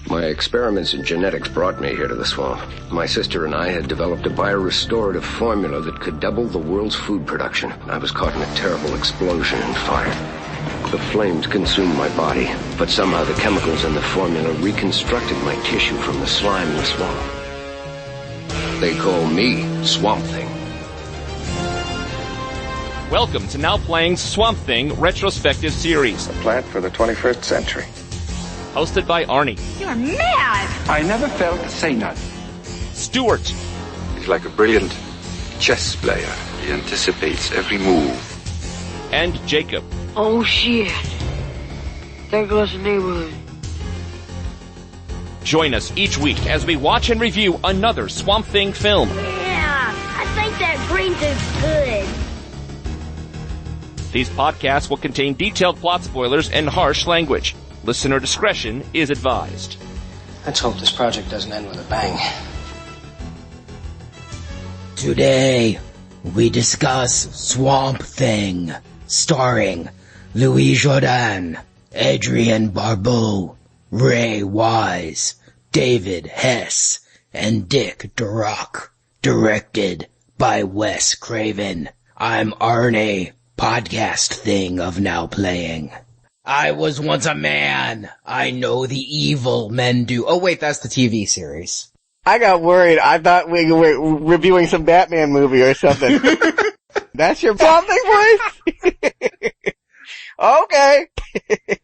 My experiments in genetics brought me here to the swamp. My sister and I had developed a biorestorative formula that could double the world's food production. I was caught in a terrible explosion and fire. The flames consumed my body, but somehow the chemicals in the formula reconstructed my tissue from the slime in the swamp. They call me Swamp Thing. Welcome to Now Playing's Swamp Thing retrospective series. A plant for the 21st century. Hosted by Arnie. You're mad! I never felt saner. Stuart. He's like a brilliant chess player. He anticipates every move. And Jacob. Oh shit. There goes the neighborhood. Join us each week as we watch and review another Swamp Thing film. Yeah, I think that green is good. These podcasts will contain detailed plot spoilers and harsh language. Listener discretion is advised. Let's hope this project doesn't end with a bang. Today, we discuss Swamp Thing, starring Louis Jourdan, Adrienne Barbeau, Ray Wise, David Hess, and Dick Durock. Directed by Wes Craven. I'm Arnie, podcast thing of Now Playing. I was once a man. I know the evil men do. Oh wait, that's the TV series. I got worried. I thought we were reviewing some Batman movie or something. That's your something voice? Okay.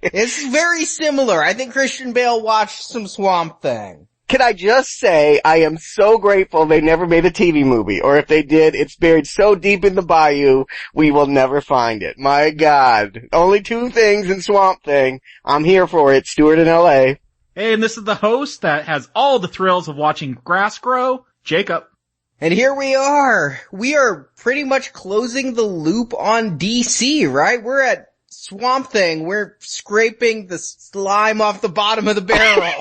It's very similar. I think Christian Bale watched some Swamp Thing. Can I just say, I am so grateful they never made a TV movie, or if they did, it's buried so deep in the bayou, we will never find it. My God. Only two things in Swamp Thing. I'm here for it. Stuart in LA. Hey, and this is the host that has all the thrills of watching grass grow, Jacob. And here we are. We are pretty much closing the loop on DC, right? We're at Swamp Thing. We're scraping the slime off the bottom of the barrel.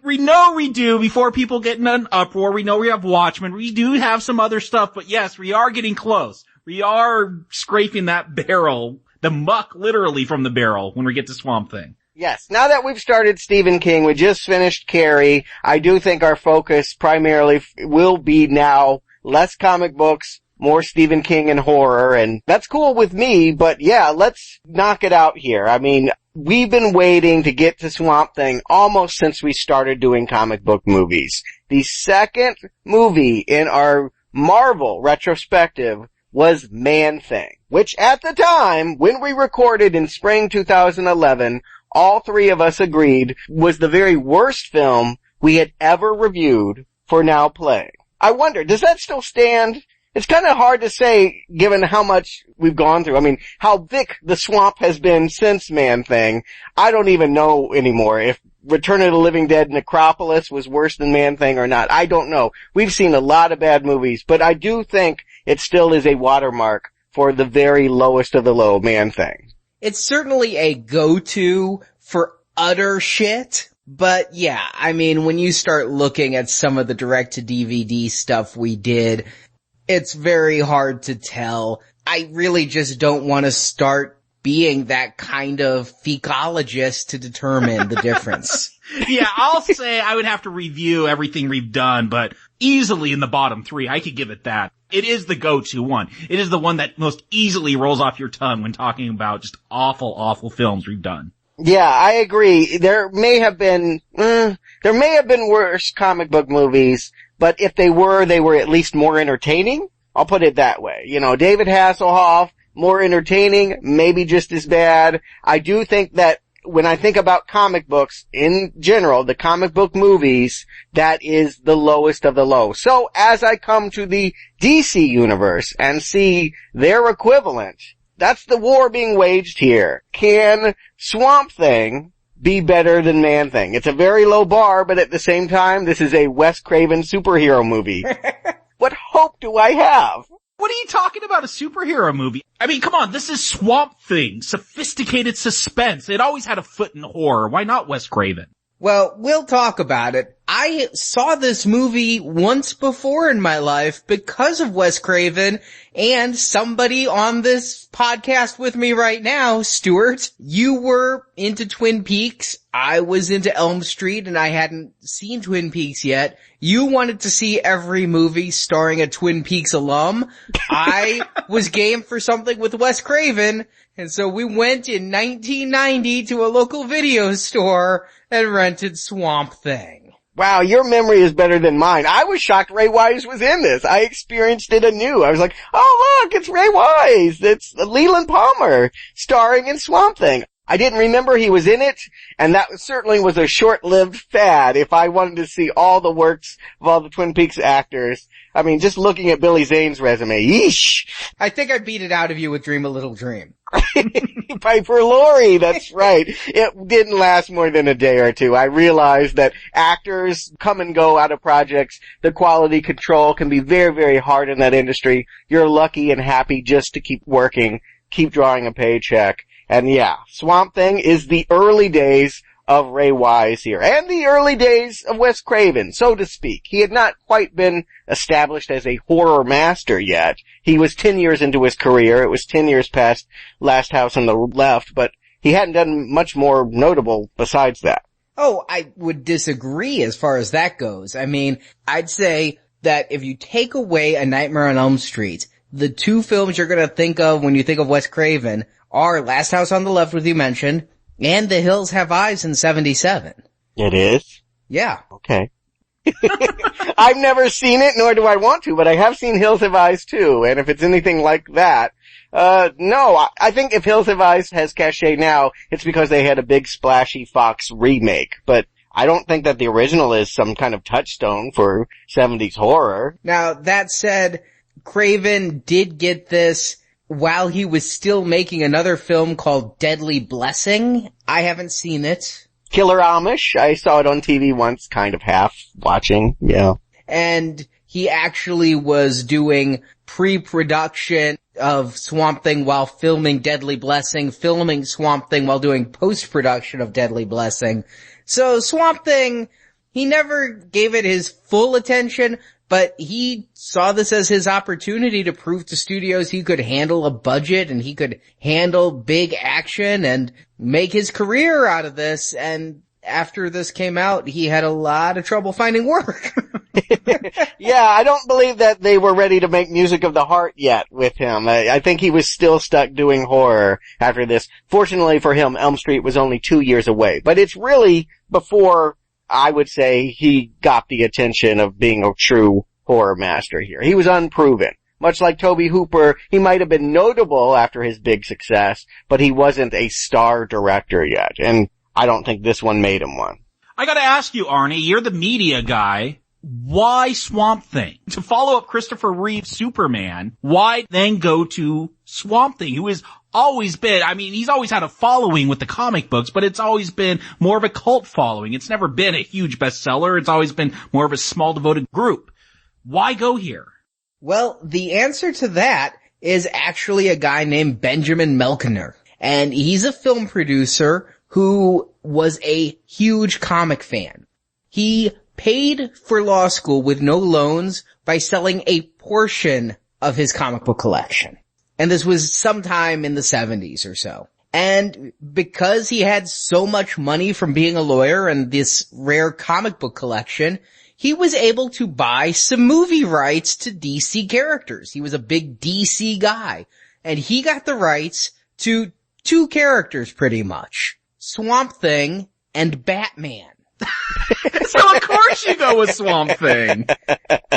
We know we do, before people get in an uproar, we know we have Watchmen, we do have some other stuff, but yes, we are getting close. We are scraping that barrel, the muck literally from the barrel when we get to Swamp Thing. Yes, now that we've started Stephen King, we just finished Carrie, I do think our focus primarily will be now less comic books, more Stephen King and horror, and that's cool with me, but yeah, let's knock it out here. I mean, we've been waiting to get to Swamp Thing almost since we started doing comic book movies. The second movie in our Marvel retrospective was Man-Thing, which at the time, when we recorded in spring 2011, all three of us agreed was the very worst film we had ever reviewed for Now Playing. I wonder, does that still stand? It's kind of hard to say, given how much we've gone through. I mean, how thick the swamp has been since Man-Thing. I don't even know anymore if Return of the Living Dead Necropolis was worse than Man-Thing or not. I don't know. We've seen a lot of bad movies, but I do think it still is a watermark for the very lowest of the low, Man-Thing. It's certainly a go-to for utter shit. But yeah, I mean, when you start looking at some of the direct-to-DVD stuff we did, it's very hard to tell. I really just don't want to start being that kind of fecologist to determine the difference. Yeah, I'll say I would have to review everything we've done, but easily in the bottom three, I could give it that. It is the go-to one. It is the one that most easily rolls off your tongue when talking about just awful, awful films we've done. Yeah, I agree. There may have been worse comic book movies, but if they were at least more entertaining. I'll put it that way. You know, David Hasselhoff, more entertaining, maybe just as bad. I do think that when I think about comic books in general, the comic book movies, that is the lowest of the low. So as I come to the DC universe and see their equivalent, that's the war being waged here. Can Swamp Thing be better than Man-Thing? It's a very low bar, but at the same time, this is a Wes Craven superhero movie. What hope do I have? What are you talking about, a superhero movie? I mean, come on, this is Swamp Thing, sophisticated suspense. It always had a foot in horror. Why not Wes Craven? Well, we'll talk about it, I saw this movie once before in my life because of Wes Craven, and somebody on this podcast with me right now, Stuart, you were into Twin Peaks. I was into Elm Street, and I hadn't seen Twin Peaks yet. You wanted to see every movie starring a Twin Peaks alum. I was game for something with Wes Craven, and so we went in 1990 to a local video store and rented Swamp Thing. Wow, your memory is better than mine. I was shocked Ray Wise was in this. I experienced it anew. I was like, oh look, it's Ray Wise. It's Leland Palmer starring in Swamp Thing. I didn't remember he was in it, and that certainly was a short-lived fad if I wanted to see all the works of all the Twin Peaks actors. I mean, just looking at Billy Zane's resume, yeesh. I think I beat it out of you with Dream a Little Dream. Piper Laurie, that's right. It didn't last more than a day or two. I realized that actors come and go out of projects. The quality control can be very, very hard in that industry. You're lucky and happy just to keep working, keep drawing a paycheck. And yeah, Swamp Thing is the early days of Ray Wise here, and the early days of Wes Craven, so to speak. He had not quite been established as a horror master yet. He was 10 years into his career. It was 10 years past Last House on the Left, but he hadn't done much more notable besides that. Oh, I would disagree as far as that goes. I mean, I'd say that if you take away A Nightmare on Elm Street, the two films you're gonna think of when you think of Wes Craven are Last House on the Left, as you mentioned, and The Hills Have Eyes in 77. It is? Yeah. Okay. I've never seen it, nor do I want to, but I have seen Hills Have Eyes too, and if it's anything like that, no, I think if Hills Have Eyes has cachet now, it's because they had a big splashy Fox remake, but I don't think that the original is some kind of touchstone for 70s horror. Now, that said, Craven did get this while he was still making another film called Deadly Blessing. I haven't seen it. Killer Amish, I saw it on TV once, kind of half watching, yeah. And he actually was doing pre-production of Swamp Thing while filming Deadly Blessing, filming Swamp Thing while doing post-production of Deadly Blessing. So Swamp Thing, he never gave it his full attention, but he saw this as his opportunity to prove to studios he could handle a budget and he could handle big action and make his career out of this. And after this came out, he had a lot of trouble finding work. Yeah, I don't believe that they were ready to make music of the heart yet with him. I think he was still stuck doing horror after this. Fortunately for him, Elm Street was only 2 years away, but it's really before I would say he got the attention of being a true horror master here. He was unproven. Much like Tobe Hooper, he might have been notable after his big success, but he wasn't a star director yet, and I don't think this one made him one. I gotta ask you, Arnie, you're the media guy. Why Swamp Thing? To follow up Christopher Reeve's Superman, why then go to Swamp Thing, who has always been, I mean, he's always had a following with the comic books, but it's always been more of a cult following. It's never been a huge bestseller. It's always been more of a small devoted group. Why go here? Well, the answer to that is actually a guy named Benjamin Melkener. And he's a film producer who was a huge comic fan. He paid for law school with no loans by selling a portion of his comic book collection. And this was sometime in the 70s or so. And because he had so much money from being a lawyer and this rare comic book collection, he was able to buy some movie rights to DC characters. He was a big DC guy. And he got the rights to two characters pretty much. Swamp Thing and Batman. So of course you go with Swamp Thing.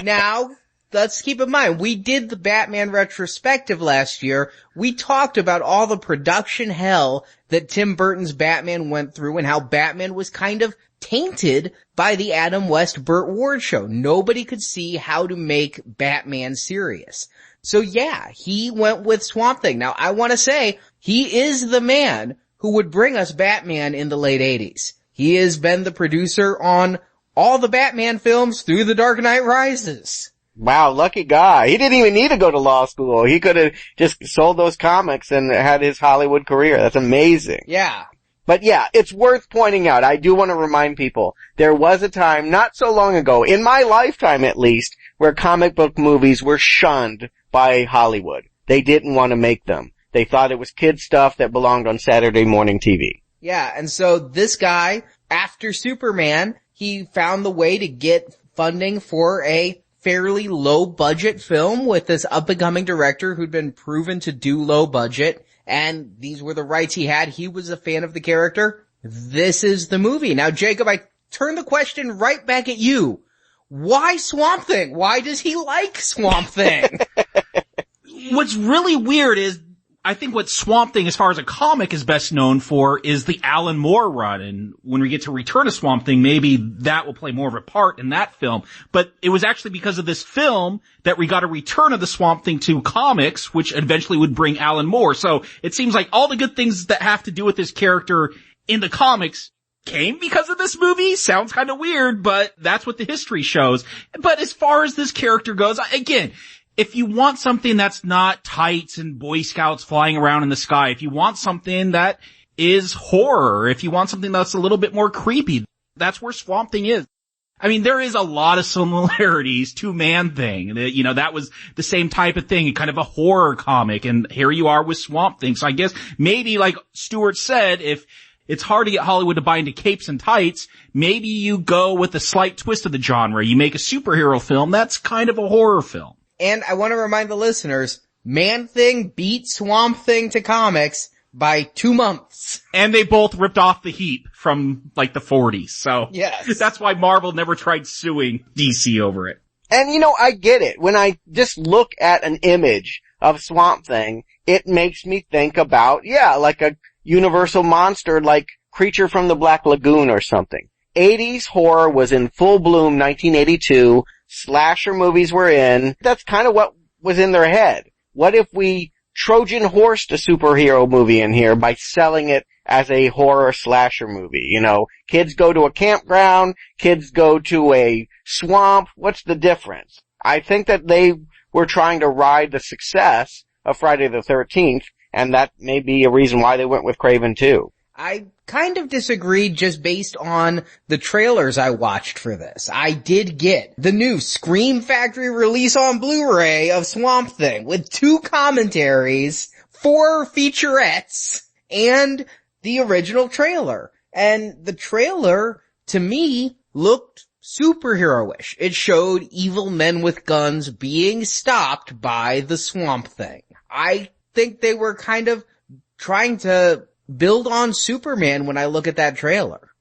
Now, let's keep in mind, we did the Batman retrospective last year. We talked about all the production hell that Tim Burton's Batman went through and how Batman was kind of tainted by the Adam West Burt Ward show. Nobody could see how to make Batman serious. So yeah, he went with Swamp Thing. Now, I want to say, he is the man who would bring us Batman in the late 80s. He has been the producer on all the Batman films through The Dark Knight Rises. Wow, lucky guy. He didn't even need to go to law school. He could have just sold those comics and had his Hollywood career. That's amazing. Yeah. But yeah, it's worth pointing out. I do want to remind people, there was a time, not so long ago, in my lifetime at least, where comic book movies were shunned by Hollywood. They didn't want to make them. They thought it was kid stuff that belonged on Saturday morning TV. Yeah, and so this guy, after Superman, he found the way to get funding for a fairly low budget film with this up and coming director who'd been proven to do low budget, and these were the rights he had. He was a fan of the character. This is the movie. Now, Jacob, I turn the question right back at you. Why Swamp Thing? Why does he like Swamp Thing? What's really weird is, I think what Swamp Thing, as far as a comic, is best known for is the Alan Moore run. And when we get to Return of Swamp Thing, maybe that will play more of a part in that film. But it was actually because of this film that we got a return of the Swamp Thing to comics, which eventually would bring Alan Moore. So it seems like all the good things that have to do with this character in the comics came because of this movie. Sounds kind of weird, but that's what the history shows. But as far as this character goes, again, if you want something that's not tights and Boy Scouts flying around in the sky, if you want something that is horror, if you want something that's a little bit more creepy, that's where Swamp Thing is. I mean, there is a lot of similarities to Man-Thing. You know, that was the same type of thing, kind of a horror comic, and here you are with Swamp Thing. So I guess maybe, like Stuart said, if it's hard to get Hollywood to buy into capes and tights, maybe you go with a slight twist of the genre. You make a superhero film that's kind of a horror film. And I want to remind the listeners, Man-Thing beat Swamp Thing to comics by 2 months. And they both ripped off the heap from, like, the 40s. So yes, that's why Marvel never tried suing DC over it. And you know, I get it. When I just look at an image of Swamp Thing, it makes me think about, like a universal monster like Creature from the Black Lagoon or something. 80s horror was in full bloom 1982. Slasher movies were in. That's kind of what was in their head. What if we Trojan horsed a superhero movie in here by selling it as a horror slasher movie? You know, kids go to a campground, kids go to a swamp. What's the difference? I think that they were trying to ride the success of Friday the 13th, and that may be a reason why they went with Craven too. I kind of disagree just based on the trailers I watched for this. I did get the new Scream Factory release on Blu-ray of Swamp Thing with 2 commentaries, 4 featurettes, and the original trailer. And the trailer, to me, looked superhero-ish. It showed evil men with guns being stopped by the Swamp Thing. I think they were kind of trying to build on Superman when I look at that trailer.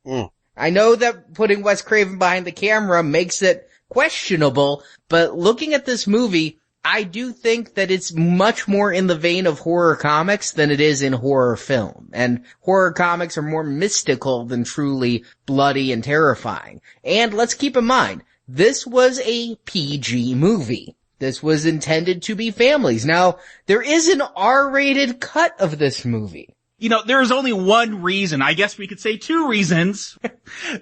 I know that putting Wes Craven behind the camera makes it questionable, but looking at this movie, I do think that it's much more in the vein of horror comics than it is in horror film. And horror comics are more mystical than truly bloody and terrifying. And let's keep in mind, this was a PG movie. This was intended to be families. Now, there is an R-rated cut of this movie. You know, there's only one reason, I guess we could say 2 reasons,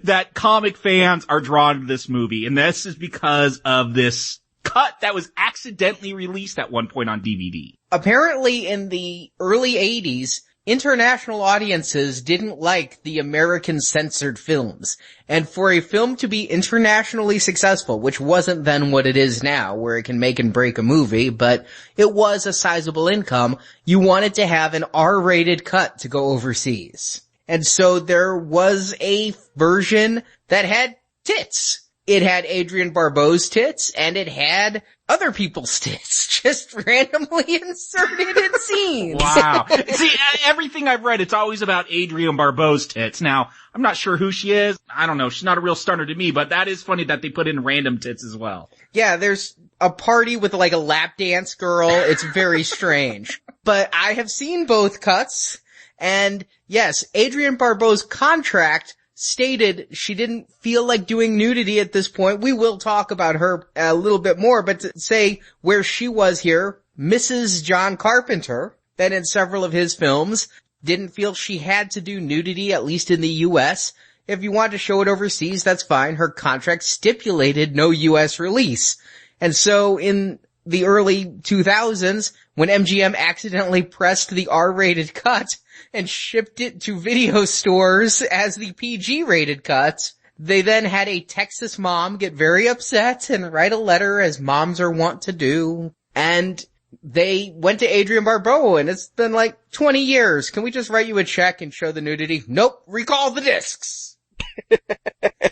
that comic fans are drawn to this movie. And this is because of this cut that was accidentally released at one point on DVD. Apparently in the early 80s, international audiences didn't like the American censored films. And for a film to be internationally successful, which wasn't then what it is now, where it can make and break a movie, but it was a sizable income, you wanted to have an R-rated cut to go overseas. And so there was a version that had tits. It had Adrienne Barbeau's tits, and it had other people's tits, just randomly inserted in scenes. Wow. See, everything I've read, it's always about Adrienne Barbeau's tits. Now, I'm not sure who she is. I don't know. She's not a real stunner to me, but that is funny that they put in random tits as well. Yeah, there's a party with like a lap dance girl. It's very strange. But I have seen both cuts, and yes, Adrienne Barbeau's contract stated she didn't feel like doing nudity at this point. We will talk about her a little bit more, but to say where she was here, Mrs. John Carpenter, that in several of his films, didn't feel she had to do nudity, at least in the U.S. If you want to show it overseas, that's fine. Her contract stipulated no U.S. release. And so in the early 2000s when MGM accidentally pressed the R-rated cut and shipped it to video stores as the PG-rated cut. They then had a Texas mom get very upset and write a letter, as moms are wont to do. And they went to Adrienne Barbeau, and it's been like 20 years. Can we just write you a check and show the nudity? Nope, recall the discs.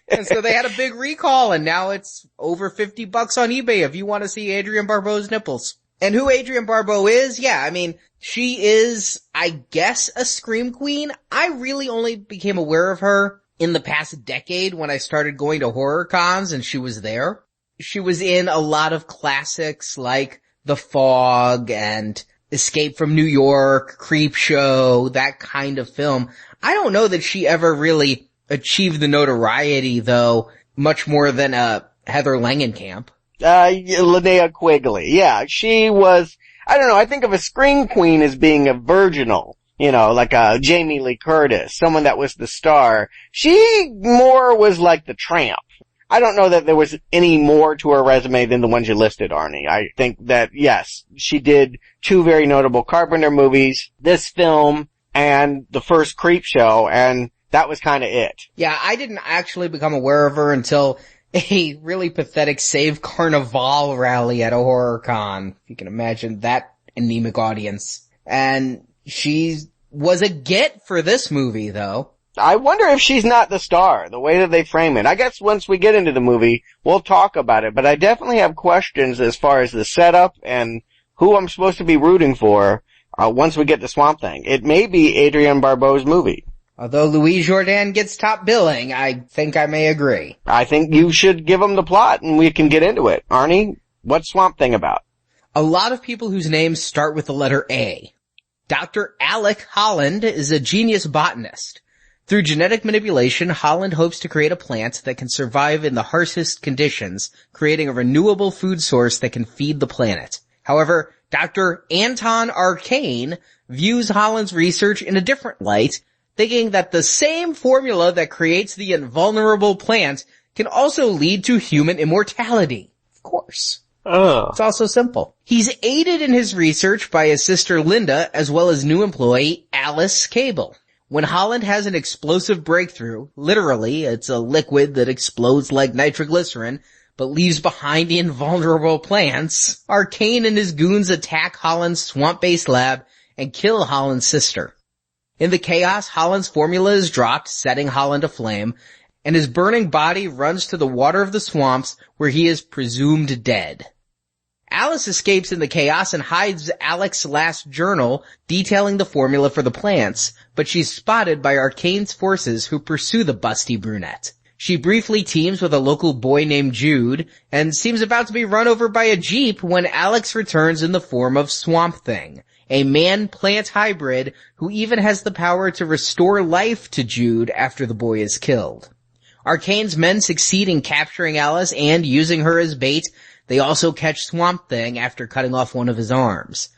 And so they had a big recall, and now it's over $50 on eBay if you want to see Adrienne Barbeau's nipples. And who Adrienne Barbeau is? Yeah, I mean, she is, I guess, a scream queen. I really only became aware of her in the past decade when I started going to horror cons and she was there. She was in a lot of classics like The Fog and Escape from New York, Creepshow, that kind of film. I don't know that she ever really achieved the notoriety, though, much more than Heather Langenkamp. Linnea Quigley. Yeah, she was, I don't know, I think of a scream queen as being a virginal. You know, like a Jamie Lee Curtis, someone that was the star. She more was like the tramp. I don't know that there was any more to her resume than the ones you listed, Arnie. I think that, yes, she did 2 very notable Carpenter movies, this film, and the first Creepshow, and that was kind of it. Yeah, I didn't actually become aware of her until a really pathetic Save Carnival rally at a horror con. If you can imagine that anemic audience. And she was a get for this movie, though. I wonder if she's not the star, the way that they frame it. I guess once we get into the movie, we'll talk about it, but I definitely have questions as far as the setup and who I'm supposed to be rooting for once we get to Swamp Thing. It may be Adrienne Barbeau's movie. Although Louis Jourdan gets top billing, I think I may agree. I think you should give him the plot and we can get into it. Arnie, what's Swamp Thing about? A lot of people whose names start with the letter A. Dr. Alec Holland is a genius botanist. Through genetic manipulation, Holland hopes to create a plant that can survive in the harshest conditions, creating a renewable food source that can feed the planet. However, Dr. Anton Arcane views Holland's research in a different light, thinking that the same formula that creates the invulnerable plant can also lead to human immortality. Of course. It's also simple. He's aided in his research by his sister Linda, as well as new employee Alice Cable. When Holland has an explosive breakthrough, literally, it's a liquid that explodes like nitroglycerin, but leaves behind the invulnerable plants, Arcane and his goons attack Holland's swamp-based lab and kill Holland's sister. In the chaos, Holland's formula is dropped, setting Holland aflame, and his burning body runs to the water of the swamps, where he is presumed dead. Alice escapes in the chaos and hides Alec's last journal detailing the formula for the plants, but she's spotted by Arcane's forces who pursue the busty brunette. She briefly teams with a local boy named Jude and seems about to be run over by a jeep when Alex returns in the form of Swamp Thing, a man-plant hybrid who even has the power to restore life to Jude after the boy is killed. Arcane's men succeed in capturing Alice and using her as bait. They also catch Swamp Thing after cutting off one of his arms.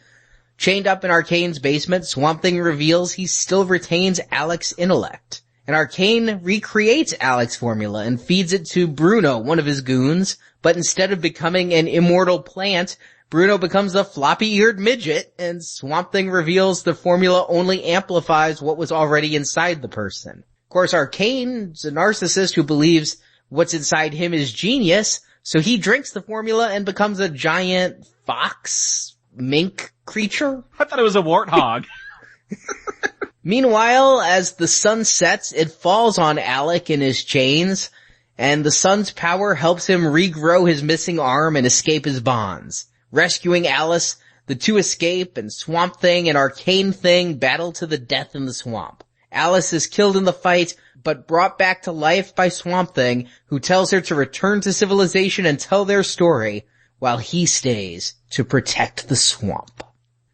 Chained up in Arcane's basement, Swamp Thing reveals he still retains Alec's intellect. And Arcane recreates Alec's formula and feeds it to Bruno, one of his goons, but instead of becoming an immortal plant, Bruno becomes a floppy-eared midget, and Swamp Thing reveals the formula only amplifies what was already inside the person. Of course, Arcane's a narcissist who believes what's inside him is genius, so he drinks the formula and becomes a giant fox, mink creature. I thought it was a warthog. Meanwhile, as the sun sets, it falls on Alec in his chains, and the sun's power helps him regrow his missing arm and escape his bonds. Rescuing Alice, the two escape, and Swamp Thing and Arcane Thing battle to the death in the swamp. Alice is killed in the fight, but brought back to life by Swamp Thing, who tells her to return to civilization and tell their story, while he stays to protect the swamp.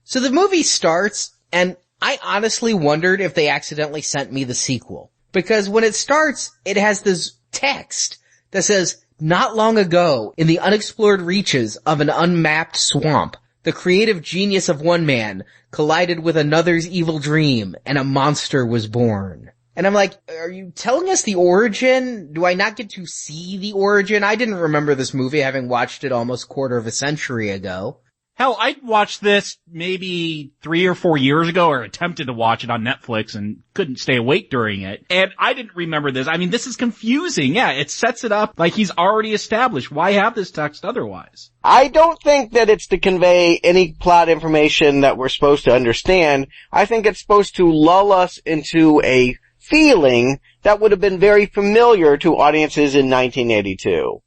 So the movie starts, and I honestly wondered if they accidentally sent me the sequel. Because when it starts, it has this text that says, "Not long ago, in the unexplored reaches of an unmapped swamp, the creative genius of one man collided with another's evil dream, and a monster was born." And I'm like, are you telling us the origin? Do I not get to see the origin? I didn't remember this movie, having watched it almost quarter of a century ago. Hell, I watched this maybe 3 or 4 years ago, or attempted to watch it on Netflix and couldn't stay awake during it. And I didn't remember this. I mean, this is confusing. Yeah, it sets it up like he's already established. Why have this text otherwise? I don't think that it's to convey any plot information that we're supposed to understand. I think it's supposed to lull us into a feeling that would have been very familiar to audiences in 1982.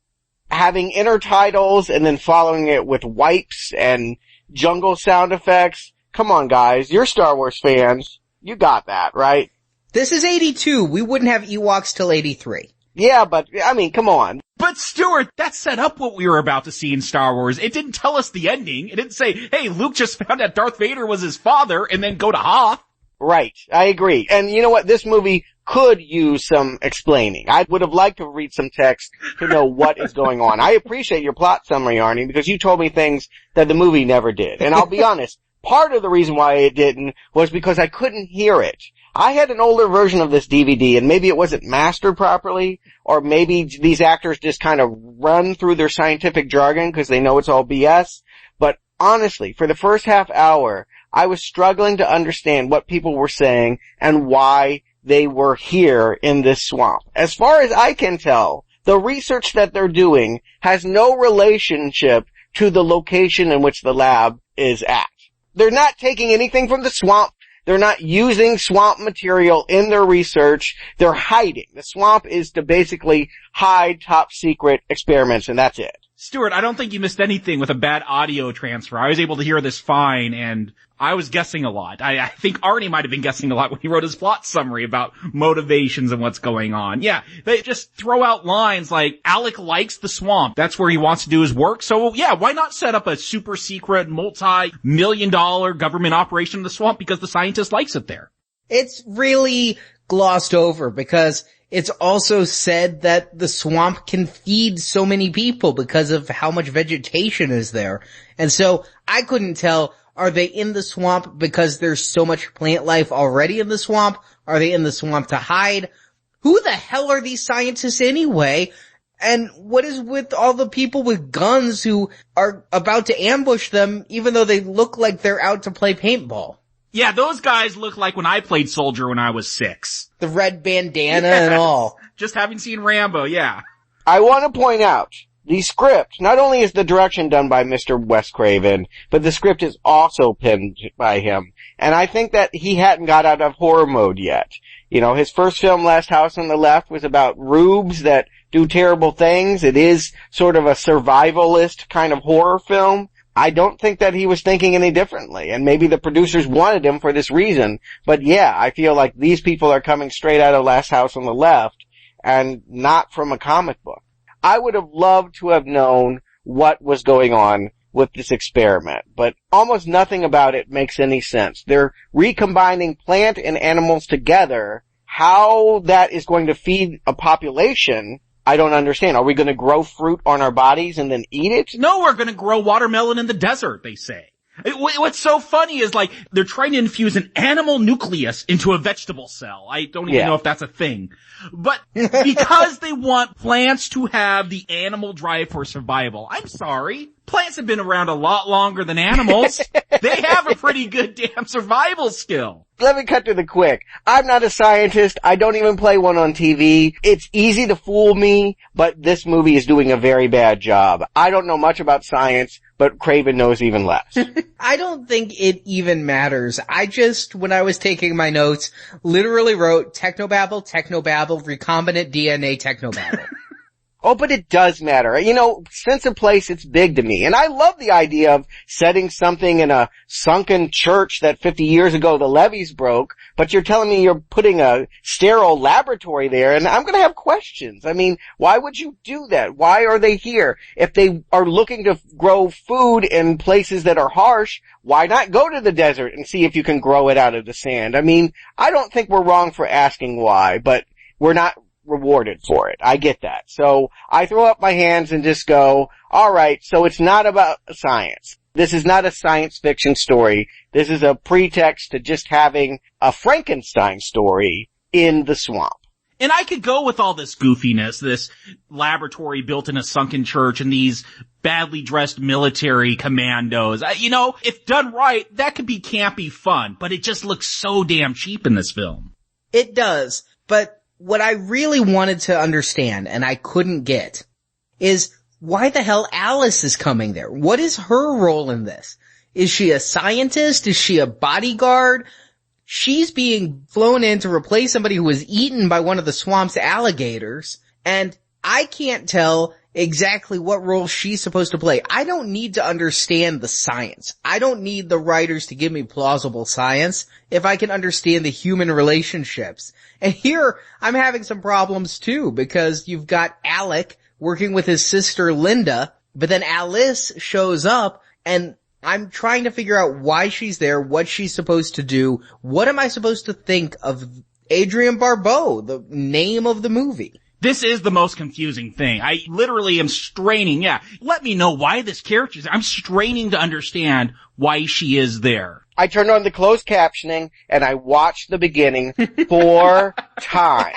Having intertitles and then following it with wipes and jungle sound effects. Come on, guys. You're Star Wars fans. You got that, right? This is 82. We wouldn't have Ewoks till 83. Yeah, but, I mean, come on. But Stuart, that set up what we were about to see in Star Wars. It didn't tell us the ending. It didn't say, hey, Luke just found out Darth Vader was his father, and then go to Hoth. Right. I agree. And you know what? This movie could use some explaining. I would have liked to read some text to know what is going on. I appreciate your plot summary, Arnie, because you told me things that the movie never did. And I'll be honest, part of the reason why it didn't was because I couldn't hear it. I had an older version of this DVD, and maybe it wasn't mastered properly, or maybe these actors just kind of run through their scientific jargon because they know it's all BS. But honestly, for the first half hour, I was struggling to understand what people were saying and why they were here in this swamp. As far as I can tell, the research that they're doing has no relationship to the location in which the lab is at. They're not taking anything from the swamp. They're not using swamp material in their research. They're hiding. The swamp is to basically hide top secret experiments, and that's it. Stuart, I don't think you missed anything with a bad audio transfer. I was able to hear this fine, and I was guessing a lot. I think Arnie might have been guessing a lot when he wrote his plot summary about motivations and what's going on. Yeah, they just throw out lines like, Alec likes the swamp. That's where he wants to do his work. So yeah, why not set up a super secret, multi-million-dollar government operation in the swamp because the scientist likes it there? It's really glossed over because it's also said that the swamp can feed so many people because of how much vegetation is there. And so I couldn't tell, are they in the swamp because there's so much plant life already in the swamp? Are they in the swamp to hide? Who the hell are these scientists anyway? And what is with all the people with guns who are about to ambush them even though they look like they're out to play paintball? Yeah, those guys look like when I played soldier when I was 6. The red bandana and all. Just having seen Rambo, yeah. I want to point out, the script, not only is the direction done by Mr. Wes Craven, but the script is also penned by him. And I think that he hadn't got out of horror mode yet. You know, his first film, Last House on the Left, was about rubes that do terrible things. It is sort of a survivalist kind of horror film. I don't think that he was thinking any differently, and maybe the producers wanted him for this reason. But yeah, I feel like these people are coming straight out of Last House on the Left, and not from a comic book. I would have loved to have known what was going on with this experiment, but almost nothing about it makes any sense. They're recombining plant and animals together. How that is going to feed a population, I don't understand. Are we going to grow fruit on our bodies and then eat it? No, we're going to grow watermelon in the desert, they say. What's so funny is, like, they're trying to infuse an animal nucleus into a vegetable cell. I don't even know if that's a thing. But because they want plants to have the animal drive for survival, I'm sorry. Plants have been around a lot longer than animals. They have a pretty good damn survival skill. Let me cut to the quick. I'm not a scientist. I don't even play one on TV. It's easy to fool me, but this movie is doing a very bad job. I don't know much about science, but Craven knows even less. I don't think it even matters. I just, when I was taking my notes, literally wrote technobabble, recombinant DNA technobabble. Oh, but it does matter. You know, sense of place, it's big to me. And I love the idea of setting something in a sunken church that 50 years ago the levees broke, but you're telling me you're putting a sterile laboratory there, and I'm going to have questions. I mean, why would you do that? Why are they here? If they are looking to grow food in places that are harsh, why not go to the desert and see if you can grow it out of the sand? I mean, I don't think we're wrong for asking why, but we're not rewarded for it. I get that. So I throw up my hands and just go, all right, so it's not about science. This is not a science fiction story. This is a pretext to just having a Frankenstein story in the swamp. And I could go with all this goofiness, this laboratory built in a sunken church and these badly dressed military commandos. If done right, that could be campy fun, but it just looks so damn cheap in this film. It does, but what I really wanted to understand, and I couldn't get, is why the hell Alice is coming there? What is her role in this? Is she a scientist? Is she a bodyguard? She's being flown in to replace somebody who was eaten by one of the swamp's alligators, and I can't tell exactly what role she's supposed to play. I don't need to understand the science. I don't need the writers to give me plausible science if I can understand the human relationships. And here, I'm having some problems too, because you've got Alec working with his sister Linda, but then Alice shows up, and I'm trying to figure out why she's there, what she's supposed to do. What am I supposed to think of Adrienne Barbeau, the name of the movie? This is the most confusing thing. I literally am straining. Let me know why this character is there. I'm straining to understand why she is there. I turned on the closed captioning and I watched the beginning 4 times.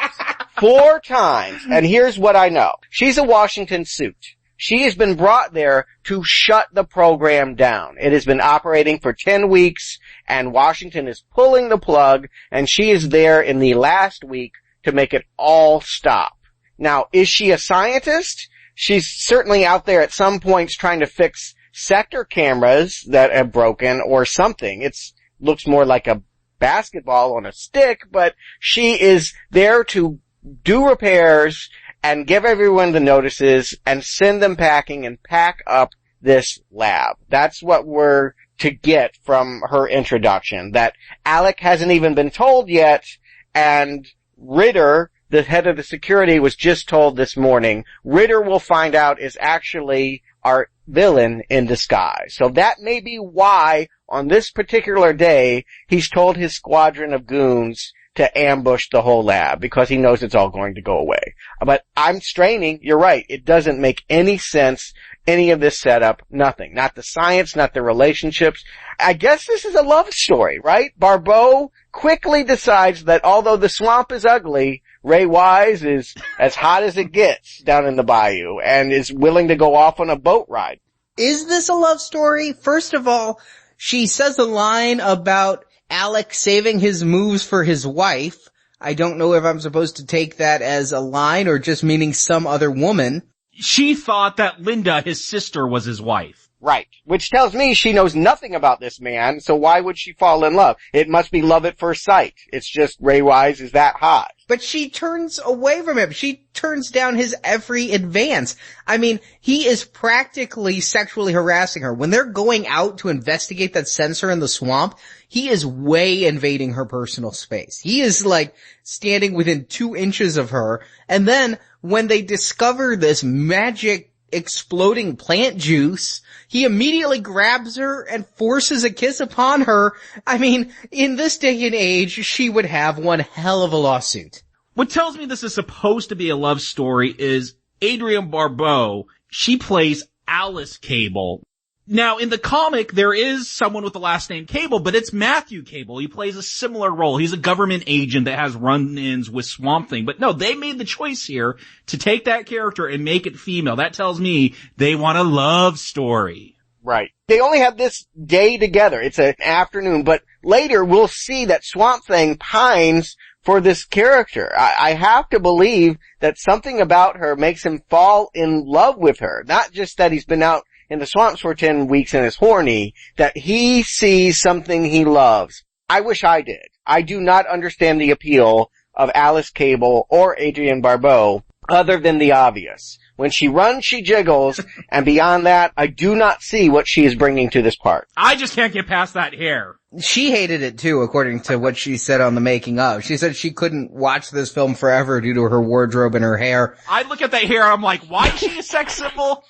4 times. And here's what I know. She's a Washington suit. She has been brought there to shut the program down. It has been operating for 10 weeks, and Washington is pulling the plug, and she is there in the last week to make it all stop. Now, is she a scientist? She's certainly out there at some points trying to fix sector cameras that have broken or something. It looks more like a basketball on a stick, but she is there to do repairs and give everyone the notices and send them packing and pack up this lab. That's what we're to get from her introduction. That Alec hasn't even been told yet, and Ritter, the head of the security, was just told this morning. Ritter, will find out, is actually our villain in disguise. So that may be why, on this particular day, he's told his squadron of goons to ambush the whole lab, because he knows it's all going to go away. But I'm straining. You're right. It doesn't make any sense, any of this setup, nothing. Not the science, not the relationships. I guess this is a love story, right? Barbeau quickly decides that although the swamp is ugly, Ray Wise is as hot as it gets down in the bayou and is willing to go off on a boat ride. Is this a love story? First of all, she says a line about Alec saving his moves for his wife. I don't know if I'm supposed to take that as a line or just meaning some other woman. She thought that Linda, his sister, was his wife. Right. Which tells me she knows nothing about this man, so why would she fall in love? It must be love at first sight. It's just Ray Wise is that hot. But she turns away from him. She turns down his every advance. I mean, he is practically sexually harassing her. When they're going out to investigate that sensor in the swamp, he is way invading her personal space. He is like standing within 2 inches of her. And then when they discover this magic exploding plant juice, he immediately grabs her and forces a kiss upon her. I mean, in this day and age, she would have one hell of a lawsuit. What tells me this is supposed to be a love story is Adrienne Barbeau. She plays Alice Cable. Now, in the comic, there is someone with the last name Cable, but it's Matthew Cable. He plays a similar role. He's a government agent that has run-ins with Swamp Thing. But no, they made the choice here to take that character and make it female. That tells me they want a love story. Right. They only have this day together. It's an afternoon, but later we'll see that Swamp Thing pines for this character. I have to believe that something about her makes him fall in love with her. Not just that he's been out in the swamps for 10 weeks and is horny, that he sees something he loves. I wish I did. I do not understand the appeal of Alice Cable or Adrienne Barbeau other than the obvious. When she runs, she jiggles, and beyond that, I do not see what she is bringing to this part. I just can't get past that hair. She hated it too, according to what she said on the making of. She said she couldn't watch this film forever due to her wardrobe and her hair. I look at that hair, I'm like, why is she a sex symbol?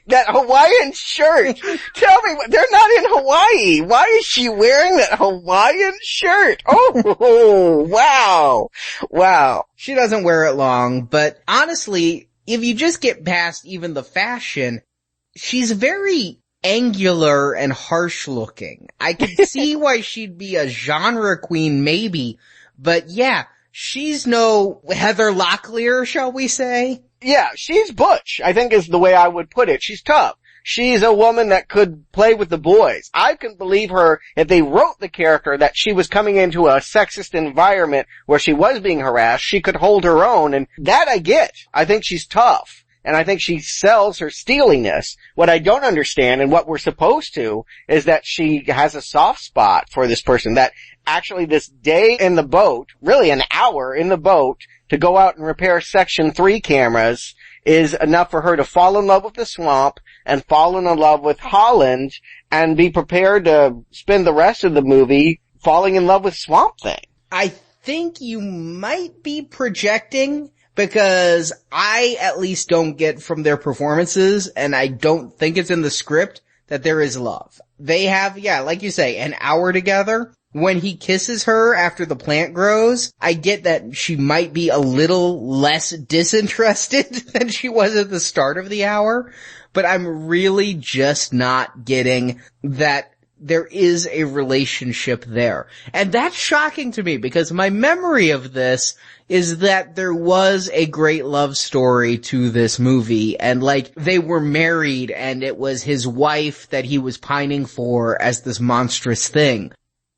That Hawaiian shirt. Tell me, they're not in Hawaii. Why is she wearing that Hawaiian shirt? Oh, wow. Wow. She doesn't wear it long, but honestly, if you just get past even the fashion, she's very angular and harsh looking. I can see why she'd be a genre queen maybe, but yeah, she's no Heather Locklear, shall we say? Yeah, she's butch, I think is the way I would put it. She's tough. She's a woman that could play with the boys. I can believe her if they wrote the character that she was coming into a sexist environment where she was being harassed, she could hold her own, and that I get. I think she's tough, and I think she sells her steeliness. What I don't understand, and what we're supposed to, is that she has a soft spot for this person, that actually this day in the boat, really an hour in the boat, to go out and repair Section 3 cameras is enough for her to fall in love with the swamp and fall in love with Holland and be prepared to spend the rest of the movie falling in love with Swamp Thing. I think you might be projecting, because I at least don't get from their performances, and I don't think it's in the script, that there is love. They have, yeah, like you say, an hour together. When he kisses her after the plant grows, I get that she might be a little less disinterested than she was at the start of the hour, but I'm really just not getting that there is a relationship there. And that's shocking to me, because my memory of this is that there was a great love story to this movie, and like they were married and it was his wife that he was pining for as this monstrous thing.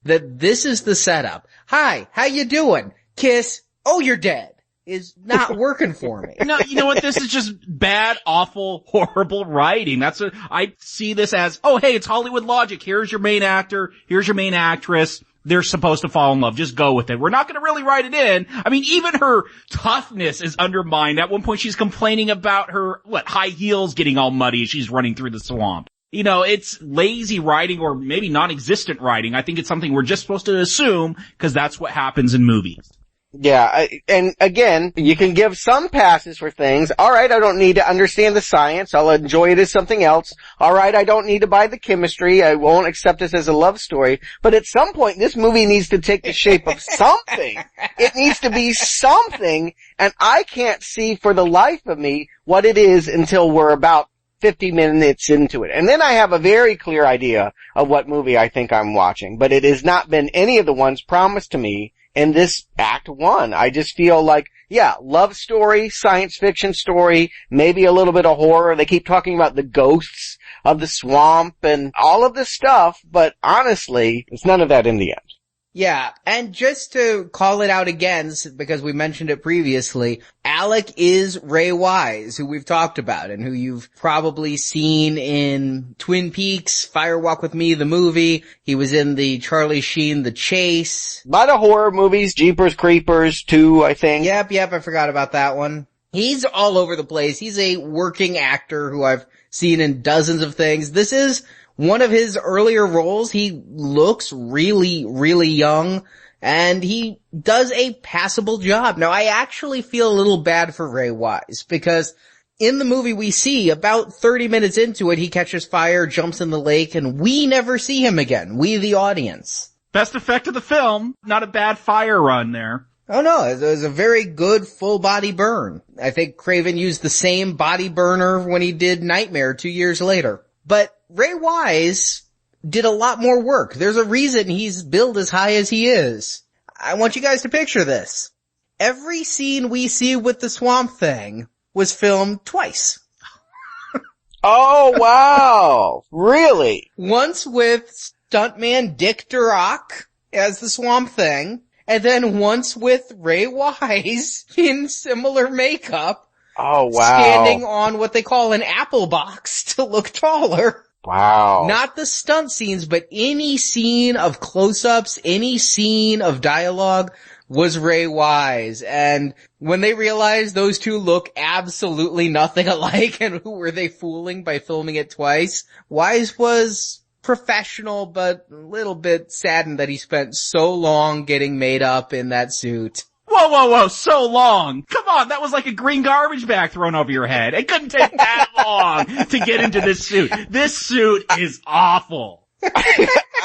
That this is the setup. Hi, how you doing? Kiss. Oh, you're dead. Is not working for me. No, you know what? This is just bad, awful, horrible writing. That's what I see this as. Oh, hey, it's Hollywood logic. Here's your main actor. Here's your main actress. They're supposed to fall in love. Just go with it. We're not going to really write it in. I mean, even her toughness is undermined. At one point, she's complaining about her, high heels getting all muddy as she's running through the swamp. You know, it's lazy writing, or maybe non-existent writing. I think it's something we're just supposed to assume, because that's what happens in movies. Yeah, and again, you can give some passes for things. Alright, I don't need to understand the science. I'll enjoy it as something else. Alright, I don't need to buy the chemistry. I won't accept this as a love story. But at some point, this movie needs to take the shape of something. It needs to be something, and I can't see for the life of me what it is until we're about 50 minutes into it. And then I have a very clear idea of what movie I think I'm watching. But it has not been any of the ones promised to me in this Act 1. I just feel like, yeah, love story, science fiction story, maybe a little bit of horror. They keep talking about the ghosts of the swamp and all of this stuff, but honestly, it's none of that in the end. Yeah, and just to call it out again, because we mentioned it previously, Alec is Ray Wise, who we've talked about, and who you've probably seen in Twin Peaks, Fire Walk with Me, the movie. He was in the Charlie Sheen, The Chase. A lot of horror movies, Jeepers Creepers 2, I think. Yep, I forgot about that one. He's all over the place. He's a working actor who I've seen in dozens of things. This is one of his earlier roles. He looks really, really young, and he does a passable job. Now, I actually feel a little bad for Ray Wise, because in the movie we see, about 30 minutes into it, he catches fire, jumps in the lake, and we never see him again. We, the audience. Best effect of the film. Not a bad fire run there. Oh no, it was a very good full body burn. I think Craven used the same body burner when he did Nightmare 2 years later. But Ray Wise did a lot more work. There's a reason he's billed as high as he is. I want you guys to picture this. Every scene we see with the Swamp Thing was filmed twice. Oh, wow. Really? Once with stuntman Dick Durock as the Swamp Thing, and then once with Ray Wise in similar makeup. Oh, wow. Standing on what they call an apple box to look taller. Wow. Not the stunt scenes, but any scene of close-ups, any scene of dialogue was Ray Wise. And when they realized those two look absolutely nothing alike, and who were they fooling by filming it twice, Wise was professional, but a little bit saddened that he spent so long getting made up in that suit. Whoa, so long. Come on, that was like a green garbage bag thrown over your head. It couldn't take that long to get into this suit. This suit is awful.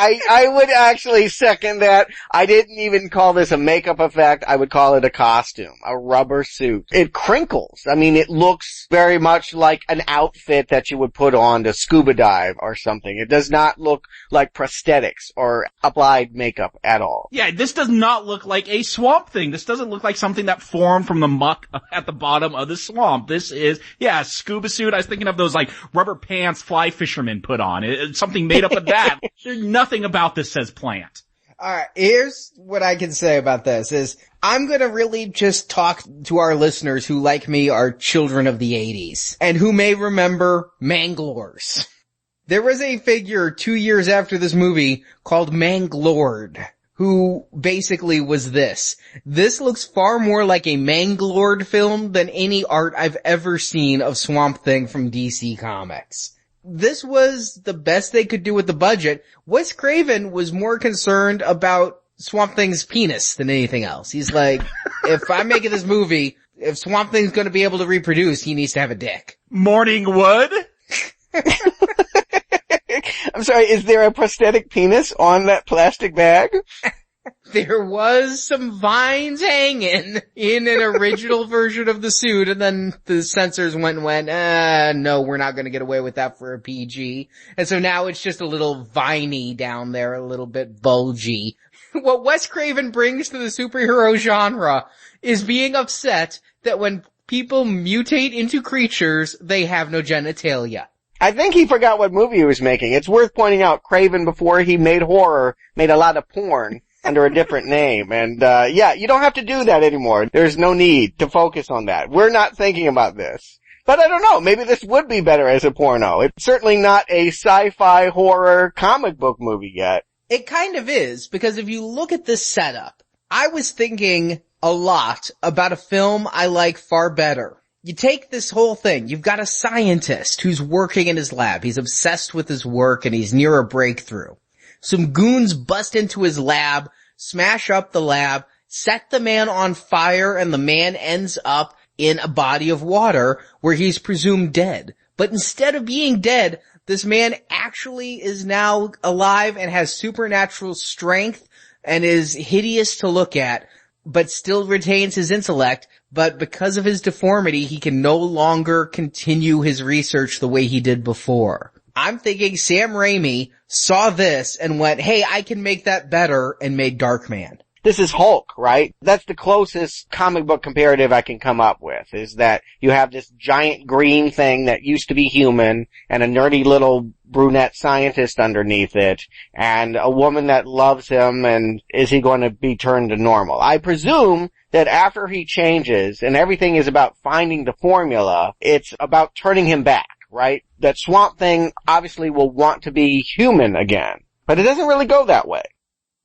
I would actually second that. I didn't even call this a makeup effect. I would call it a costume, a rubber suit. It crinkles. I mean, it looks very much like an outfit that you would put on to scuba dive or something. It does not look like prosthetics or applied makeup at all. Yeah, this does not look like a Swamp Thing. This doesn't look like something that formed from the muck at the bottom of the swamp. This is, a scuba suit. I was thinking of those like rubber pants fly fishermen put on. It's something made up of that. There's nothing about this says plant. Alright, here's what I can say about this is, I'm gonna really just talk to our listeners who, like me, are children of the 80s, and who may remember Manglores. There was a figure 2 years after this movie called Manglord, who basically was this. This looks far more like a Manglord film than any art I've ever seen of Swamp Thing from DC Comics. This was the best they could do with the budget. Wes Craven was more concerned about Swamp Thing's penis than anything else. He's like, if I'm making this movie, if Swamp Thing's gonna be able to reproduce, he needs to have a dick. Morning wood? I'm sorry, is there a prosthetic penis on that plastic bag? There was some vines hanging in an original version of the suit, and then the censors went, no, we're not gonna get away with that for a PG. And so now it's just a little viney down there, a little bit bulgy. What Wes Craven brings to the superhero genre is being upset that when people mutate into creatures, they have no genitalia. I think he forgot what movie he was making. It's worth pointing out, Craven, before he made horror, made a lot of porn under a different name. And, you don't have to do that anymore. There's no need to focus on that. We're not thinking about this. But I don't know, maybe this would be better as a porno. It's certainly not a sci-fi horror comic book movie yet. It kind of is, because if you look at this setup, I was thinking a lot about a film I like far better. You take this whole thing, you've got a scientist who's working in his lab, he's obsessed with his work and he's near a breakthrough. Some goons bust into his lab, smash up the lab, set the man on fire, and the man ends up in a body of water where he's presumed dead. But instead of being dead, this man actually is now alive and has supernatural strength and is hideous to look at, but still retains his intellect. But because of his deformity, he can no longer continue his research the way he did before. I'm thinking Sam Raimi saw this and went, hey, I can make that better, and made Darkman. This is Hulk, right? That's the closest comic book comparative I can come up with, is that you have this giant green thing that used to be human and a nerdy little brunette scientist underneath it and a woman that loves him, and is he going to be turned to normal? I presume that after he changes and everything is about finding the formula, it's about turning him back, right? That Swamp Thing obviously will want to be human again, but it doesn't really go that way.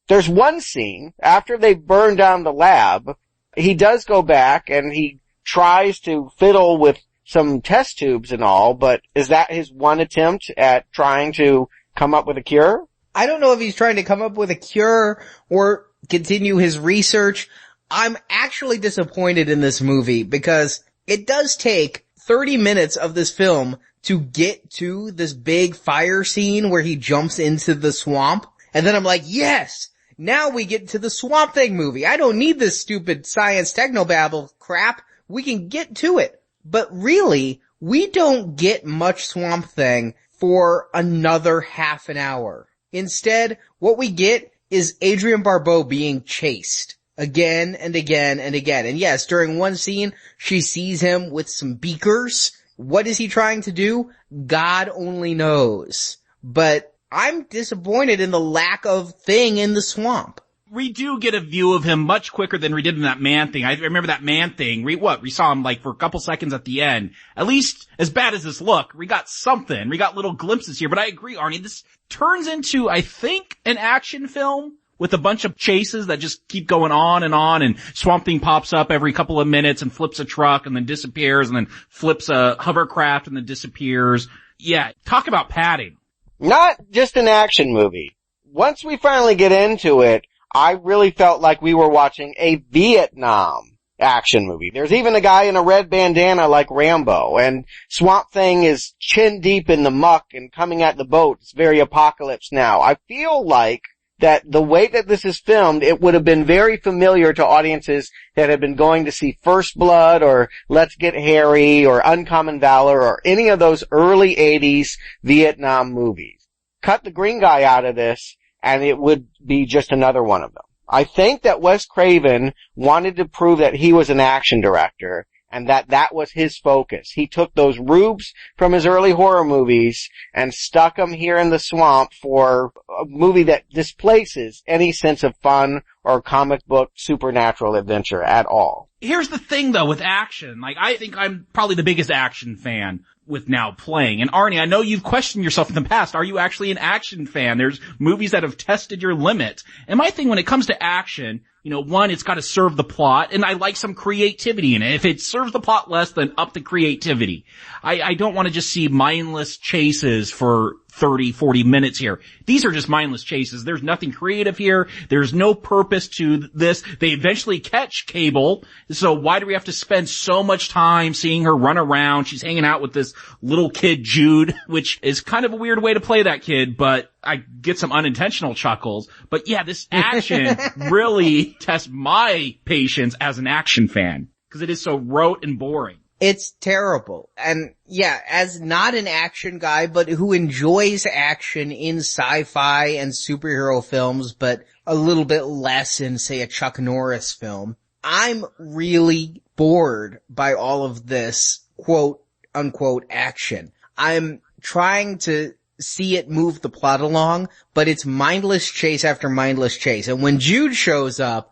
There's one scene, after they burn down the lab, he does go back and he tries to fiddle with some test tubes and all, but is that his one attempt at trying to come up with a cure? I don't know if he's trying to come up with a cure or continue his research. I'm actually disappointed in this movie because it does take 30 minutes of this film to get to this big fire scene where he jumps into the swamp. And then I'm like, yes! Now we get to the Swamp Thing movie. I don't need this stupid science technobabble crap. We can get to it. But really, we don't get much Swamp Thing for another half an hour. Instead, what we get is Adrienne Barbeau being chased again and again and again. And yes, during one scene, she sees him with some beakers. What is he trying to do? God only knows. But I'm disappointed in the lack of Thing in the swamp. We do get a view of him much quicker than we did in that Man Thing. I remember that Man Thing. We saw him like for a couple seconds at the end. At least, as bad as this look, we got something. We got little glimpses here. But I agree, Arnie, this turns into, I think, an action film with a bunch of chases that just keep going on, and Swamp Thing pops up every couple of minutes and flips a truck and then disappears and then flips a hovercraft and then disappears. Yeah, talk about padding. Not just an action movie. Once we finally get into it, I really felt like we were watching a Vietnam action movie. There's even a guy in a red bandana like Rambo, and Swamp Thing is chin deep in the muck and coming at the boat. It's very Apocalypse Now. I feel like that the way that this is filmed, it would have been very familiar to audiences that have been going to see First Blood or Let's Get Hairy or Uncommon Valor or any of those early 80s Vietnam movies. Cut the green guy out of this, and it would be just another one of them. I think that Wes Craven wanted to prove that he was an action director and that was his focus. He took those rubes from his early horror movies and stuck them here in the swamp for a movie that displaces any sense of fun or comic book supernatural adventure at all. Here's the thing though with action. Like, I think I'm probably the biggest action fan with now playing. And Arnie, I know you've questioned yourself in the past. Are you actually an action fan? There's movies that have tested your limit. And my thing when it comes to action, one, it's got to serve the plot, and I like some creativity in it. If it serves the plot less, then up the creativity. I don't want to just see mindless chases for 30, 40 minutes here. These are just mindless chases. There's nothing creative here. There's no purpose to this. They eventually catch Cable, so why do we have to spend so much time seeing her run around? She's hanging out with this little kid, Jude, which is kind of a weird way to play that kid, but I get some unintentional chuckles. But yeah, this action really tests my patience as an action fan, because it is so rote and boring. It's terrible. And yeah, as not an action guy, but who enjoys action in sci-fi and superhero films, but a little bit less in, say, a Chuck Norris film, I'm really bored by all of this quote unquote action. I'm trying to see it move the plot along, but it's mindless chase after mindless chase. And when Jude shows up,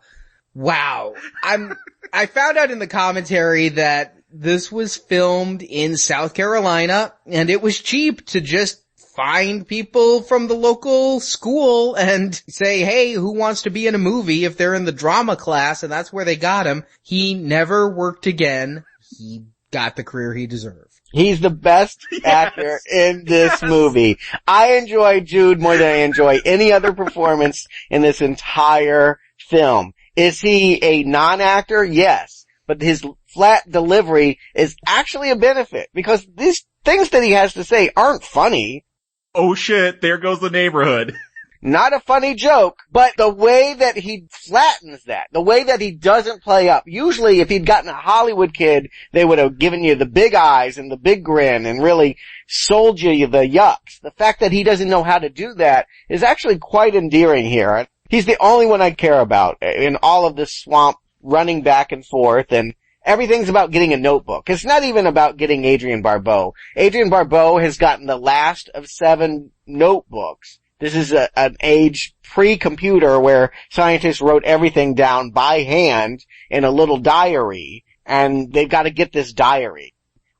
wow. I found out in the commentary that this was filmed in South Carolina, and it was cheap to just find people from the local school and say, hey, who wants to be in a movie if they're in the drama class? And that's where they got him. He never worked again. He got the career he deserved. He's the best actor in this movie. I enjoy Jude more than I enjoy any other performance in this entire film. Is he a non-actor? Yes. But his flat delivery is actually a benefit, because these things that he has to say aren't funny. Oh shit, there goes the neighborhood. Not a funny joke, but the way that he flattens that, the way that he doesn't play up. Usually if he'd gotten a Hollywood kid, they would have given you the big eyes and the big grin and really sold you the yucks. The fact that he doesn't know how to do that is actually quite endearing here. He's the only one I care about in all of this swamp running back and forth, and everything's about getting a notebook. It's not even about getting Adrienne Barbeau. Adrienne Barbeau has gotten the last of 7 notebooks. This is an age pre-computer where scientists wrote everything down by hand in a little diary, and they've got to get this diary.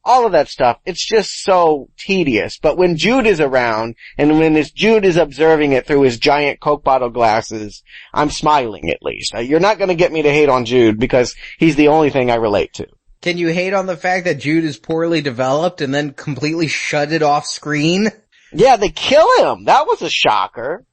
All of that stuff, it's just so tedious. But when Jude is around, and when Jude is observing it through his giant Coke bottle glasses, I'm smiling at least. You're not going to get me to hate on Jude because he's the only thing I relate to. Can you hate on the fact that Jude is poorly developed and then completely shut it off screen? Yeah, they kill him. That was a shocker.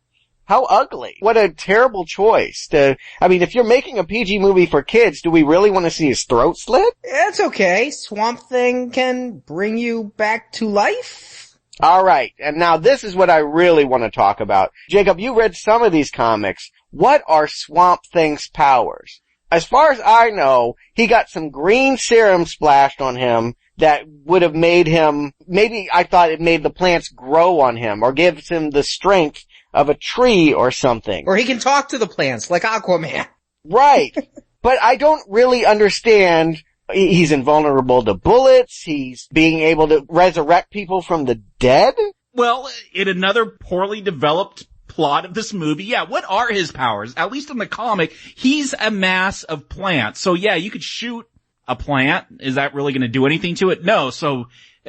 How ugly. What a terrible choice. If you're making a PG movie for kids, do we really want to see his throat slit? It's okay. Swamp Thing can bring you back to life. Alright, and now this is what I really want to talk about. Jacob, you read some of these comics. What are Swamp Thing's powers? As far as I know, he got some green serum splashed on him that would have made him, maybe I thought it made the plants grow on him, or gives him the strength of a tree or something. Or he can talk to the plants, like Aquaman. Right. But I don't really understand. He's invulnerable to bullets. He's being able to resurrect people from the dead. Well, in another poorly developed plot of this movie, yeah, what are his powers? At least in the comic, he's a mass of plants. So yeah, you could shoot a plant. Is that really going to do anything to it? No. So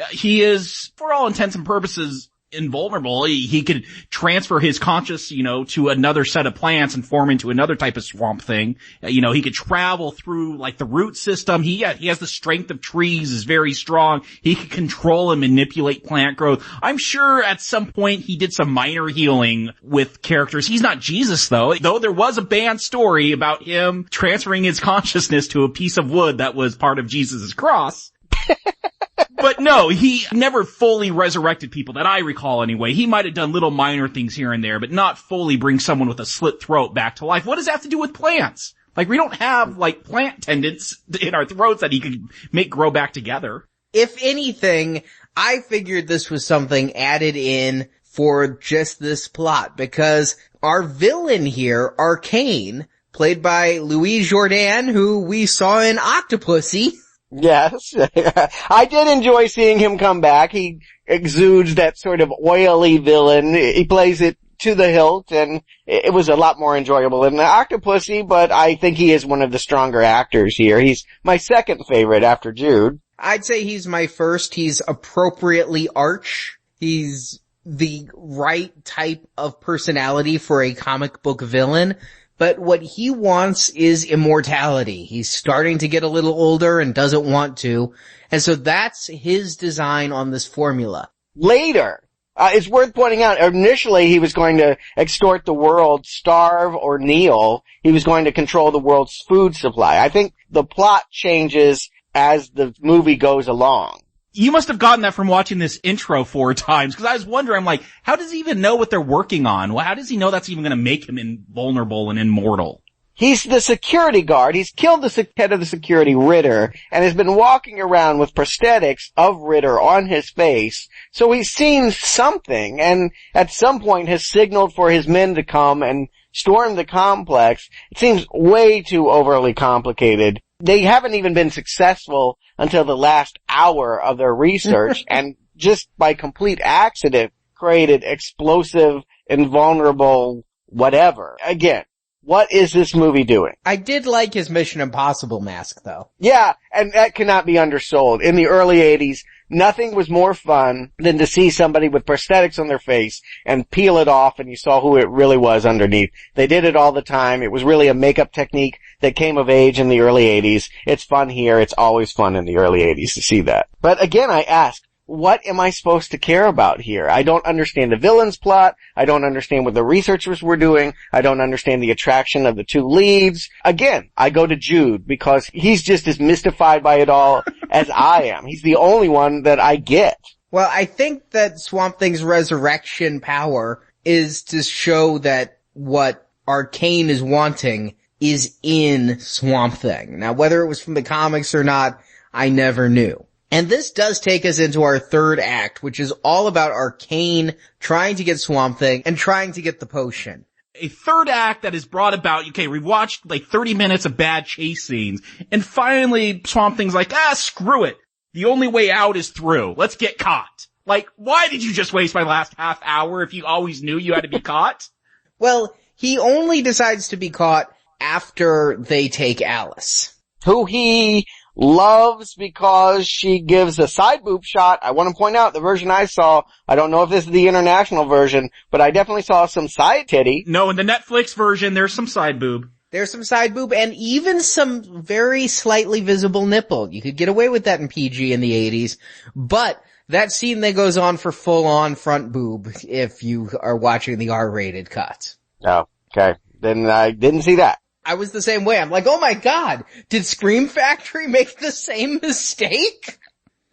he is, for all intents and purposes, invulnerable. He could transfer his conscious, to another set of plants and form into another type of Swamp Thing. He could travel through like the root system. He has the strength of trees, is very strong. He could control and manipulate plant growth. I'm sure at some point he did some minor healing with characters. He's not Jesus though there was a banned story about him transferring his consciousness to a piece of wood that was part of Jesus' cross. But no, he never fully resurrected people that I recall anyway. He might have done little minor things here and there, but not fully bring someone with a slit throat back to life. What does that have to do with plants? Like, we don't have, like, plant tendons in our throats that he could make grow back together. If anything, I figured this was something added in for just this plot, because our villain here, Arcane, played by Louis Jourdan, who we saw in Octopussy. Yes. I did enjoy seeing him come back. He exudes that sort of oily villain. He plays it to the hilt, and it was a lot more enjoyable than the Octopussy, but I think he is one of the stronger actors here. He's my second favorite after Jude. I'd say he's my first. He's appropriately arch. He's the right type of personality for a comic book villain. But what he wants is immortality. He's starting to get a little older and doesn't want to. And so that's his design on this formula. Later, it's worth pointing out, initially he was going to extort the world, starve or kneel. He was going to control the world's food supply. I think the plot changes as the movie goes along. You must have gotten that from watching this intro 4 times, because I was wondering, I'm like, how does he even know what they're working on? Well, how does he know that's even going to make him invulnerable and immortal? He's the security guard. He's killed the head of the security, Ritter, and has been walking around with prosthetics of Ritter on his face. So he's seen something, and at some point has signaled for his men to come and storm the complex. It seems way too overly complicated. They haven't even been successful until the last hour of their research, and just by complete accident created explosive, invulnerable, whatever. Again, what is this movie doing? I did like his Mission Impossible mask, though. Yeah, and that cannot be undersold. In the early 80s, nothing was more fun than to see somebody with prosthetics on their face and peel it off and you saw who it really was underneath. They did it all the time. It was really a makeup technique that came of age in the early 80s. It's fun here. It's always fun in the early 80s to see that. But again, I ask, what am I supposed to care about here? I don't understand the villain's plot. I don't understand what the researchers were doing. I don't understand the attraction of the two leads. Again, I go to Jude because he's just as mystified by it all as I am. He's the only one that I get. Well, I think that Swamp Thing's resurrection power is to show that what Arcane is wanting is in Swamp Thing. Now, whether it was from the comics or not, I never knew. And this does take us into our third act, which is all about Arcane trying to get Swamp Thing and trying to get the potion. A third act that is brought about, okay, we watched like 30 minutes of bad chase scenes, and finally Swamp Thing's like, screw it. The only way out is through. Let's get caught. Like, why did you just waste my last half hour if you always knew you had to be caught? Well, he only decides to be caught after they take Alice. Who he loves because she gives a side boob shot. I want to point out the version I saw, I don't know if this is the international version, but I definitely saw some side titty. No, in the Netflix version, there's some side boob. There's some side boob and even some very slightly visible nipple. You could get away with that in PG in the 80s, but that scene that goes on for full on front boob if you are watching the R-rated cut. Oh, okay. Then I didn't see that. I was the same way. I'm like, oh my god, did Scream Factory make the same mistake?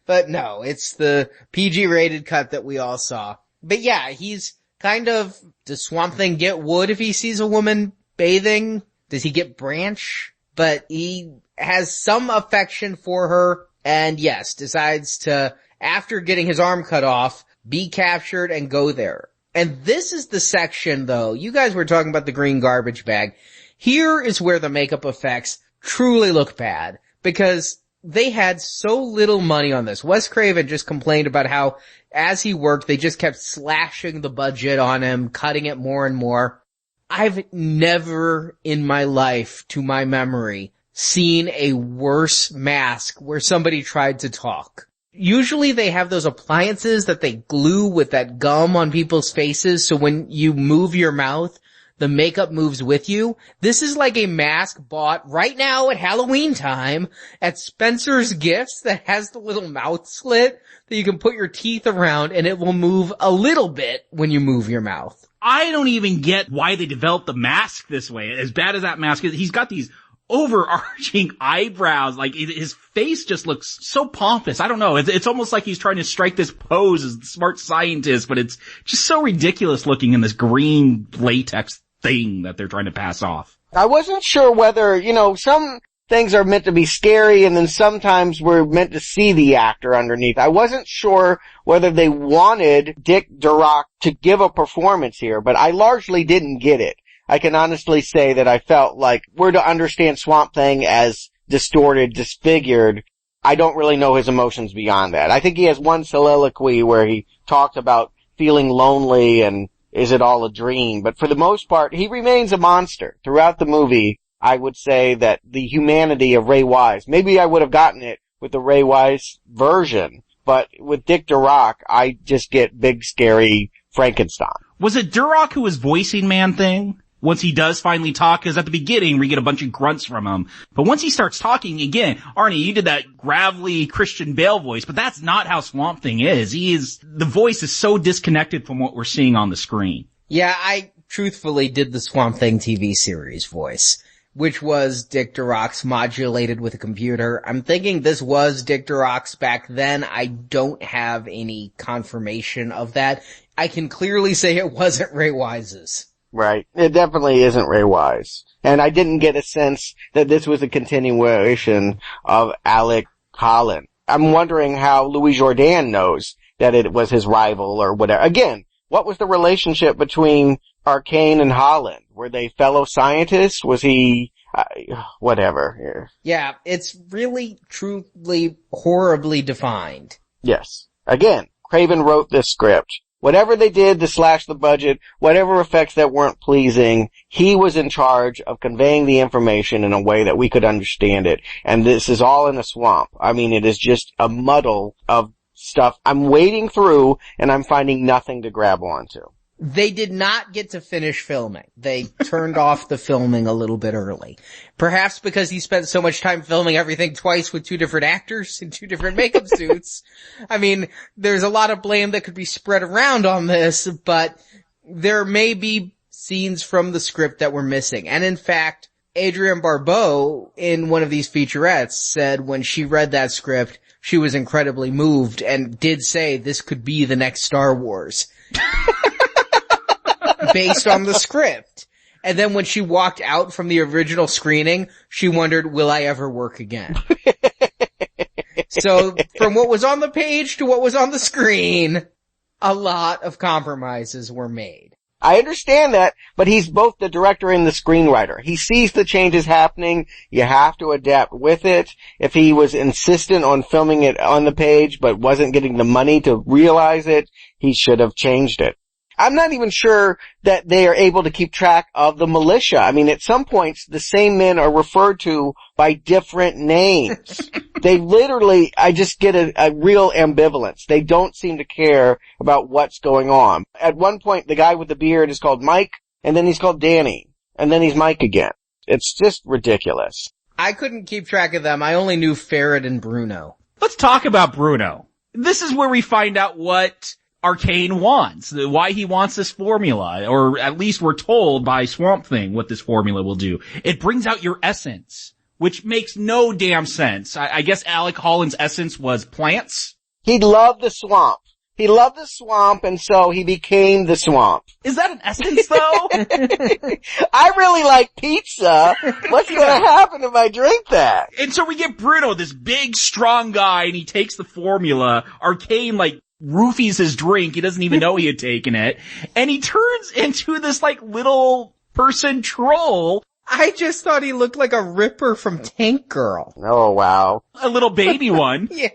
But no, it's the PG-rated cut that we all saw. But yeah, he's kind of, does Swamp Thing get wood if he sees a woman bathing? Does he get branch? But he has some affection for her, and yes, decides to, after getting his arm cut off, be captured and go there. And this is the section, though, you guys were talking about the green garbage bag. Here is where the makeup effects truly look bad, because they had so little money on this. Wes Craven just complained about how, as he worked, they just kept slashing the budget on him, cutting it more and more. I've never in my life, to my memory, seen a worse mask where somebody tried to talk. Usually they have those appliances that they glue with that gum on people's faces, so when you move your mouth, the makeup moves with you. This is like a mask bought right now at Halloween time at Spencer's Gifts that has the little mouth slit that you can put your teeth around, and it will move a little bit when you move your mouth. I don't even get why they developed the mask this way. As bad as that mask is, he's got these overarching eyebrows. Like, his face just looks so pompous. I don't know. It's almost like he's trying to strike this pose as the smart scientist, but it's just so ridiculous looking in this green latex thing that they're trying to pass off. I wasn't sure whether, some things are meant to be scary and then sometimes we're meant to see the actor underneath. I wasn't sure whether they wanted Dick Durock to give a performance here, but I largely didn't get it. I can honestly say that I felt like we're to understand Swamp Thing as distorted, disfigured. I don't really know his emotions beyond that. I think he has one soliloquy where he talked about feeling lonely and is it all a dream? But for the most part, he remains a monster. Throughout the movie, I would say that the humanity of Ray Wise, maybe I would have gotten it with the Ray Wise version, but with Dick Durock, I just get big, scary Frankenstein. Was it Durock who was voicing Man-Thing? Once he does finally talk, because at the beginning we get a bunch of grunts from him. But once he starts talking again, Arnie, you did that gravelly Christian Bale voice, but that's not how Swamp Thing is. The voice is so disconnected from what we're seeing on the screen. Yeah, I truthfully did the Swamp Thing TV series voice, which was Dick Durock's modulated with a computer. I'm thinking this was Dick Durock's back then. I don't have any confirmation of that. I can clearly say it wasn't Ray Wise's. Right. It definitely isn't Ray Wise. And I didn't get a sense that this was a continuation of Alec Holland. I'm wondering how Louis Jourdan knows that it was his rival or whatever. Again, what was the relationship between Arcane and Holland? Were they fellow scientists? Was he, whatever. Yeah, it's really, truly, horribly defined. Yes. Again, Craven wrote this script. Whatever they did to slash the budget, whatever effects that weren't pleasing, he was in charge of conveying the information in a way that we could understand it. And this is all in a swamp. I mean, it is just a muddle of stuff I'm wading through and I'm finding nothing to grab onto. They did not get to finish filming. They turned off the filming a little bit early. Perhaps because he spent so much time filming everything twice with two different actors in two different makeup suits. I mean, there's a lot of blame that could be spread around on this, but there may be scenes from the script that were missing. And in fact, Adrienne Barbeau, in one of these featurettes, said when she read that script, she was incredibly moved and did say this could be the next Star Wars. Based on the script. And then when she walked out from the original screening, she wondered, will I ever work again? So from what was on the page to what was on the screen, a lot of compromises were made. I understand that, but he's both the director and the screenwriter. He sees the changes happening. You have to adapt with it. If he was insistent on filming it on the page but wasn't getting the money to realize it, he should have changed it. I'm not even sure that they are able to keep track of the militia. I mean, at some points, the same men are referred to by different names. They literally, I just get a real ambivalence. They don't seem to care about what's going on. At one point, the guy with the beard is called Mike, and then he's called Danny, and then he's Mike again. It's just ridiculous. I couldn't keep track of them. I only knew Ferret and Bruno. Let's talk about Bruno. This is where we find out what Arcane wants, why he wants this formula, or at least we're told by Swamp Thing what this formula will do. It brings out your essence, which makes no damn sense. I guess Alec Holland's essence was plants? He loved the swamp. He loved the swamp, and so he became the swamp. Is that an essence, though? I really like pizza. What's going to happen if I drink that? And so we get Bruno, this big, strong guy, and he takes the formula. Arcane, roofies his drink. He doesn't even know he had taken it. And he turns into this, little person troll. I just thought he looked like a Ripper from Tank Girl. Oh, wow. A little baby one. Yeah.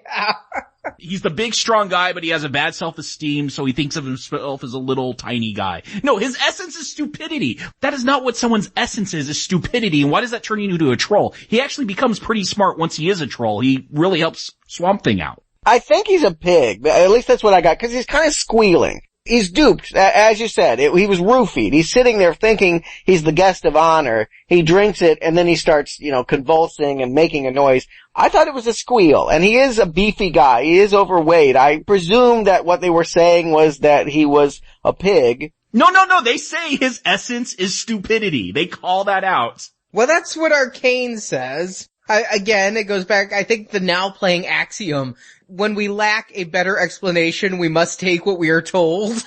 He's the big, strong guy, but he has a bad self-esteem, so he thinks of himself as a little, tiny guy. No, his essence is stupidity. That is not what someone's essence is stupidity. And why does that turn you into a troll? He actually becomes pretty smart once he is a troll. He really helps Swamp Thing out. I think he's a pig. At least that's what I got, because he's kind of squealing. He's duped, as you said. He was roofied. He's sitting there thinking he's the guest of honor. He drinks it, and then he starts, convulsing and making a noise. I thought it was a squeal, and he is a beefy guy. He is overweight. I presume that what they were saying was that he was a pig. No. They say his essence is stupidity. They call that out. Well, that's what Arcane says. Again, it goes back, I think, the now playing axiom. When we lack a better explanation, we must take what we are told.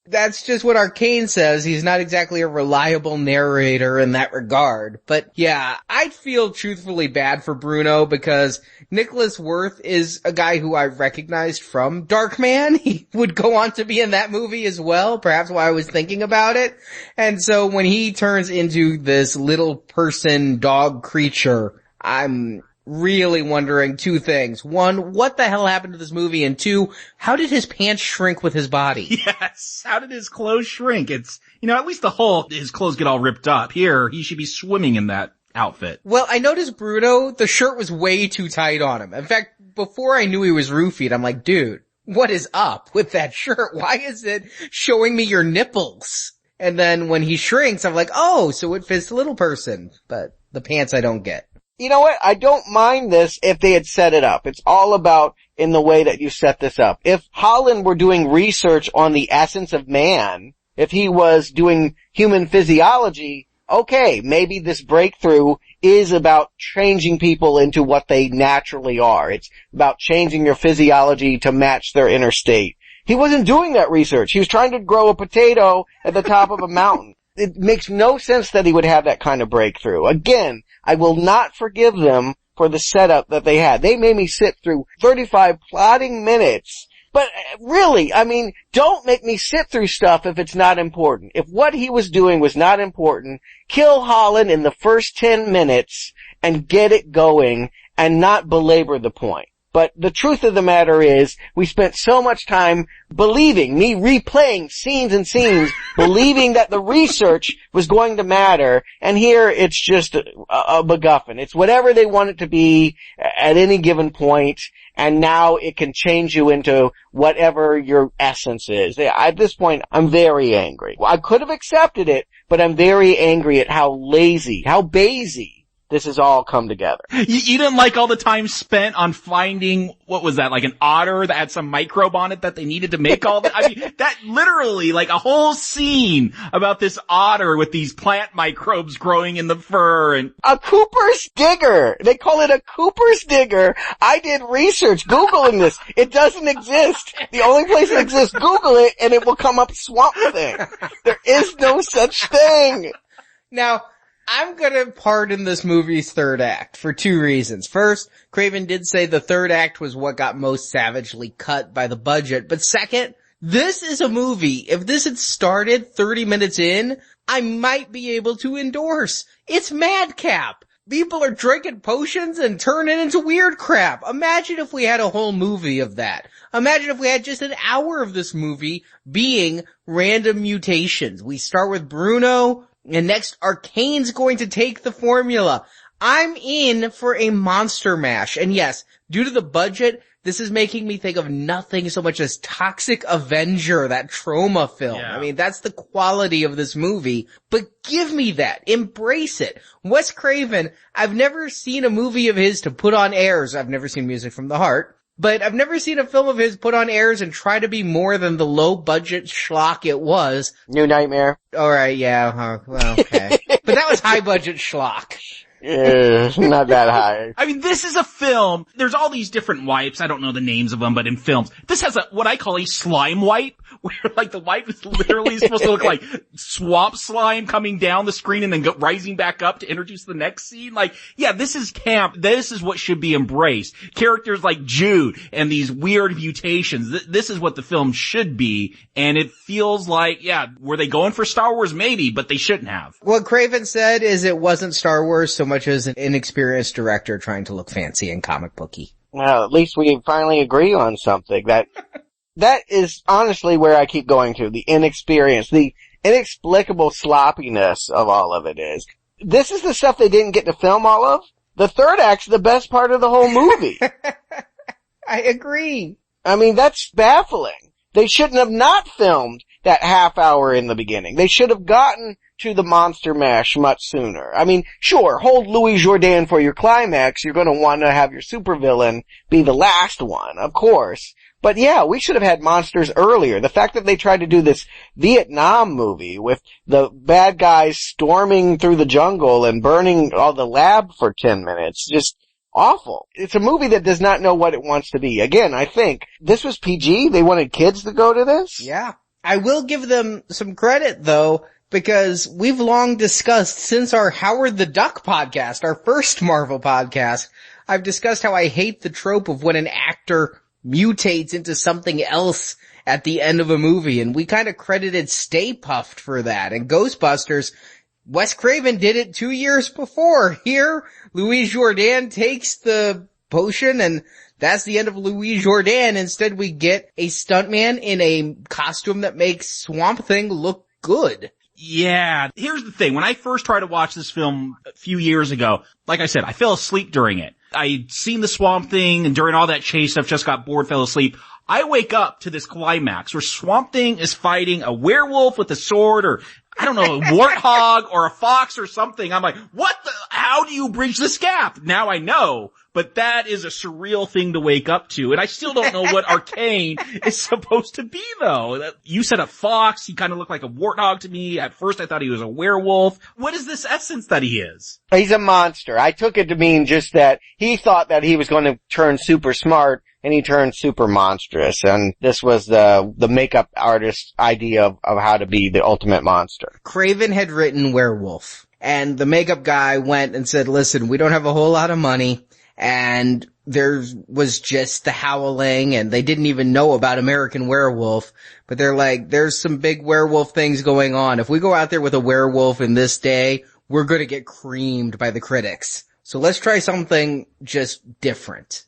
That's just what Arcane says. He's not exactly a reliable narrator in that regard. But yeah, I'd feel truthfully bad for Bruno because Nicholas Worth is a guy who I recognized from Darkman. He would go on to be in that movie as well, perhaps why I was thinking about it. And so when he turns into this little person dog creature, I'm really wondering two things. One, what the hell happened to this movie? And two, how did his pants shrink with his body? Yes. How did his clothes shrink? It's, at least his clothes get all ripped up. Here, he should be swimming in that outfit. Well, I noticed Bruno, the shirt was way too tight on him. In fact, before I knew he was roofied, I'm like, dude, what is up with that shirt? Why is it showing me your nipples? And then when he shrinks, I'm like, oh, so it fits the little person. But the pants I don't get. You know what? I don't mind this if they had set it up. It's all about in the way that you set this up. If Holland were doing research on the essence of man, if he was doing human physiology, okay, maybe this breakthrough is about changing people into what they naturally are. It's about changing your physiology to match their inner state. He wasn't doing that research. He was trying to grow a potato at the top of a mountain. It makes no sense that he would have that kind of breakthrough. Again, I will not forgive them for the setup that they had. They made me sit through 35 plotting minutes. But really, don't make me sit through stuff if it's not important. If what he was doing was not important, kill Holland in the first 10 minutes and get it going and not belabor the point. But the truth of the matter is, we spent so much time replaying scenes and scenes, believing that the research was going to matter, and here it's just a MacGuffin. It's whatever they want it to be at any given point, and now it can change you into whatever your essence is. At this point, I'm very angry. I could have accepted it, but I'm very angry at how lazy, how bazy this has all come together. You didn't like all the time spent on finding, what was that, like an otter that had some microbe on it that they needed to make all that? That literally, like a whole scene about this otter with these plant microbes growing in the fur and... A Cooper's digger! They call it a Cooper's digger. I did research Googling this. It doesn't exist. The only place it exists, Google it and it will come up Swamp Thing. There is no such thing. Now, I'm gonna pardon this movie's third act for two reasons. First, Craven did say the third act was what got most savagely cut by the budget. But second, this is a movie. If this had started 30 minutes in, I might be able to endorse. It's madcap. People are drinking potions and turning into weird crap. Imagine if we had a whole movie of that. Imagine if we had just an hour of this movie being random mutations. We start with Bruno, and next, Arcane's going to take the formula. I'm in for a monster mash. And yes, due to the budget, this is making me think of nothing so much as Toxic Avenger, that trauma film. Yeah. That's the quality of this movie. But give me that. Embrace it. Wes Craven, I've never seen a movie of his to put on airs. I've never seen Music from the Heart. But I've never seen a film of his put on airs and try to be more than the low-budget schlock it was. New Nightmare. Alright, yeah, well, okay. But that was high-budget schlock. Not that high. This is a film. There's all these different wipes. I don't know the names of them, but in films, this has what I call a slime wipe, where like the wipe is literally supposed to look like swamp slime coming down the screen and then rising back up to introduce the next scene. This is camp. This is what should be embraced. Characters like Jude and these weird mutations. This is what the film should be. And it feels like, were they going for Star Wars? Maybe, but they shouldn't have. What Craven said is it wasn't Star Wars so much as an inexperienced director trying to look fancy and comic booky. Well, at least we finally agree on something. That is honestly where I keep going to. The inexperience, the inexplicable sloppiness of all of it is. This is the stuff they didn't get to film all of. The third act's the best part of the whole movie. I agree. I mean, that's baffling. They shouldn't have not filmed that half hour in the beginning. They should have gotten to the monster mash much sooner. I mean, sure, hold Louis Jourdan for your climax. You're going to want to have your supervillain be the last one, of course. But yeah, we should have had monsters earlier. The fact that they tried to do this Vietnam movie with the bad guys storming through the jungle and burning all the lab for 10 minutes, just awful. It's a movie that does not know what it wants to be. Again, I think this was PG. They wanted kids to go to this. Yeah. I will give them some credit though, because we've long discussed since our Howard the Duck podcast, our first Marvel podcast, I've discussed how I hate the trope of when an actor mutates into something else at the end of a movie, and we kind of credited Stay Puft for that. And Ghostbusters, Wes Craven did it 2 years before. Here, Louis Jourdan takes the potion, and that's the end of Louis Jourdan. Instead, we get a stuntman in a costume that makes Swamp Thing look good. Yeah, here's the thing. When I first tried to watch this film a few years ago, like I said, I fell asleep during it. I'd seen the Swamp Thing, and during all that chase stuff, just got bored, fell asleep. I wake up to this climax where Swamp Thing is fighting a werewolf with a sword, or I don't know, a warthog or a fox or something. I'm like, how do you bridge this gap? Now I know, but that is a surreal thing to wake up to. And I still don't know what Arcane is supposed to be though. You said a fox. He kind of looked like a warthog to me. At first I thought he was a werewolf. What is this essence that he is? He's a monster. I took it to mean just that he thought that he was going to turn super smart, and he turned super monstrous, and this was the makeup artist's idea of how to be the ultimate monster. Craven had written werewolf, and the makeup guy went and said, listen, we don't have a whole lot of money, and there was just the howling, and they didn't even know about American Werewolf, but they're like, there's some big werewolf things going on. If we go out there with a werewolf in this day, we're gonna get creamed by the critics. So let's try something just different.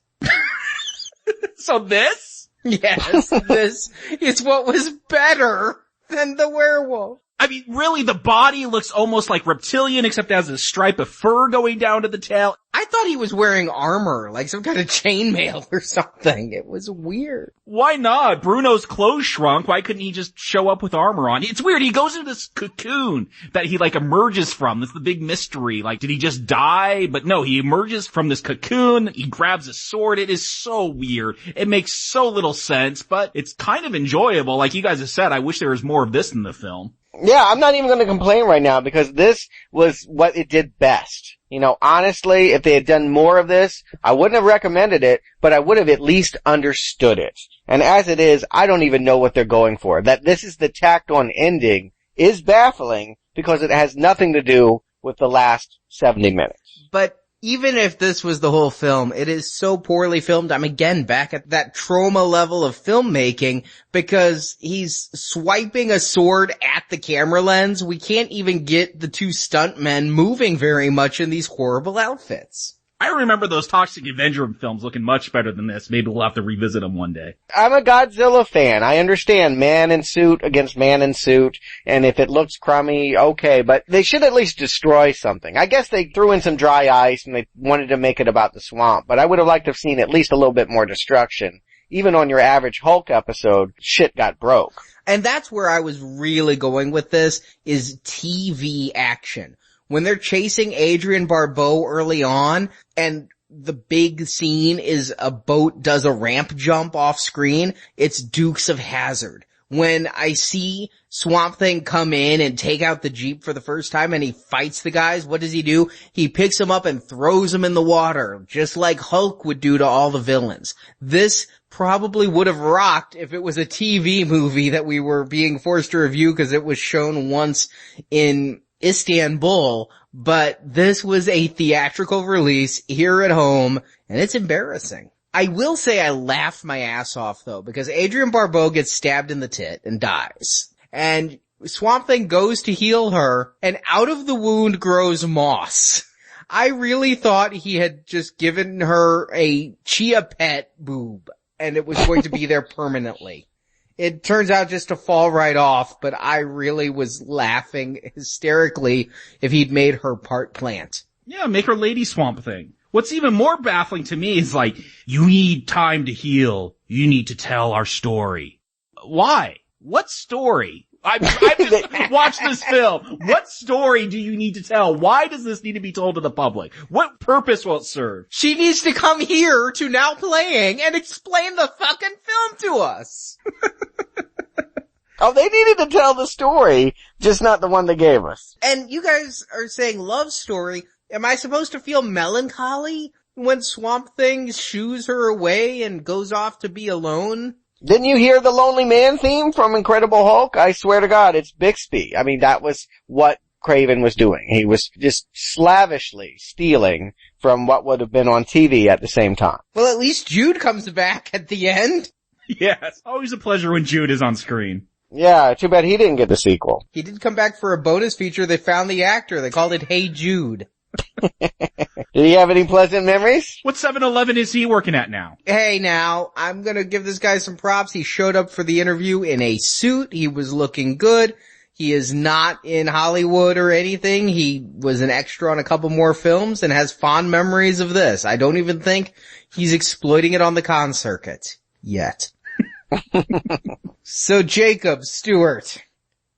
So this? Yes, this is what was better than the werewolf. I mean, really, the body looks almost like reptilian, except it has a stripe of fur going down to the tail. I thought he was wearing armor, like some kind of chainmail or something. It was weird. Why not? Bruno's clothes shrunk. Why couldn't he just show up with armor on? It's weird. He goes into this cocoon that he like emerges from. That's the big mystery. Like, did he just die? But no, he emerges from this cocoon. He grabs a sword. It is so weird. It makes so little sense, but it's kind of enjoyable. Like you guys have said, I wish there was more of this in the film. Yeah, I'm not even going to complain right now because this was what it did best. You know, honestly, if they had done more of this, I wouldn't have recommended it, but I would have at least understood it. And as it is, I don't even know what they're going for. That this is the tacked on ending is baffling because it has nothing to do with the last 70 minutes. But even if this was the whole film, it is so poorly filmed. I'm again back at that trauma level of filmmaking because he's swiping a sword at the camera lens. We can't even get the two stuntmen moving very much in these horrible outfits. I remember those Toxic Avenger films looking much better than this. Maybe we'll have to revisit them one day. I'm a Godzilla fan. I understand man in suit against man in suit, and if it looks crummy, okay, but they should at least destroy something. I guess they threw in some dry ice and they wanted to make it about the swamp, but I would have liked to have seen at least a little bit more destruction. Even on your average Hulk episode, shit got broke. And that's where I was really going with this, is TV action. When they're chasing Adrienne Barbeau early on, and the big scene is a boat does a ramp jump off screen, it's Dukes of Hazzard. When I see Swamp Thing come in and take out the Jeep for the first time and he fights the guys, what does he do? He picks them up and throws them in the water, just like Hulk would do to all the villains. This probably would have rocked if it was a TV movie that we were being forced to review because it was shown once in Istanbul, but this was a theatrical release here at home, and it's embarrassing. I will say I laughed my ass off though, because Adrienne Barbeau gets stabbed in the tit and dies. And Swamp Thing goes to heal her, and out of the wound grows moss. I really thought he had just given her a Chia Pet boob, and it was going to be there permanently. It turns out just to fall right off, but I really was laughing hysterically if he'd made her part plant. Yeah, make her Lady Swamp Thing. What's even more baffling to me is like, you need time to heal. You need to tell our story. Why? What story? I've just watched this film. What story do you need to tell? Why does this need to be told to the public? What purpose will it serve? She needs to come here to Now Playing and explain the fucking film to us. Oh, they needed to tell the story, just not the one they gave us. And you guys are saying love story. Am I supposed to feel melancholy when Swamp Thing shoos her away and goes off to be alone? Didn't you hear the Lonely Man theme from Incredible Hulk? I swear to God, it's Bixby. I mean, that was what Craven was doing. He was just slavishly stealing from what would have been on TV at the same time. Well, at least Jude comes back at the end. Yes. Always a pleasure when Jude is on screen. Yeah, too bad he didn't get the sequel. He did come back for a bonus feature. They found the actor. They called it Hey Jude. Did he have any pleasant memories? What 7-Eleven is he working at now? Hey now, I'm gonna give this guy some props. He showed up for the interview in a suit. He was looking good. He is not in Hollywood or anything. He was an extra on a couple more films and has fond memories of this. I don't even think he's exploiting it on the con circuit. Yet. So Jacob Stewart,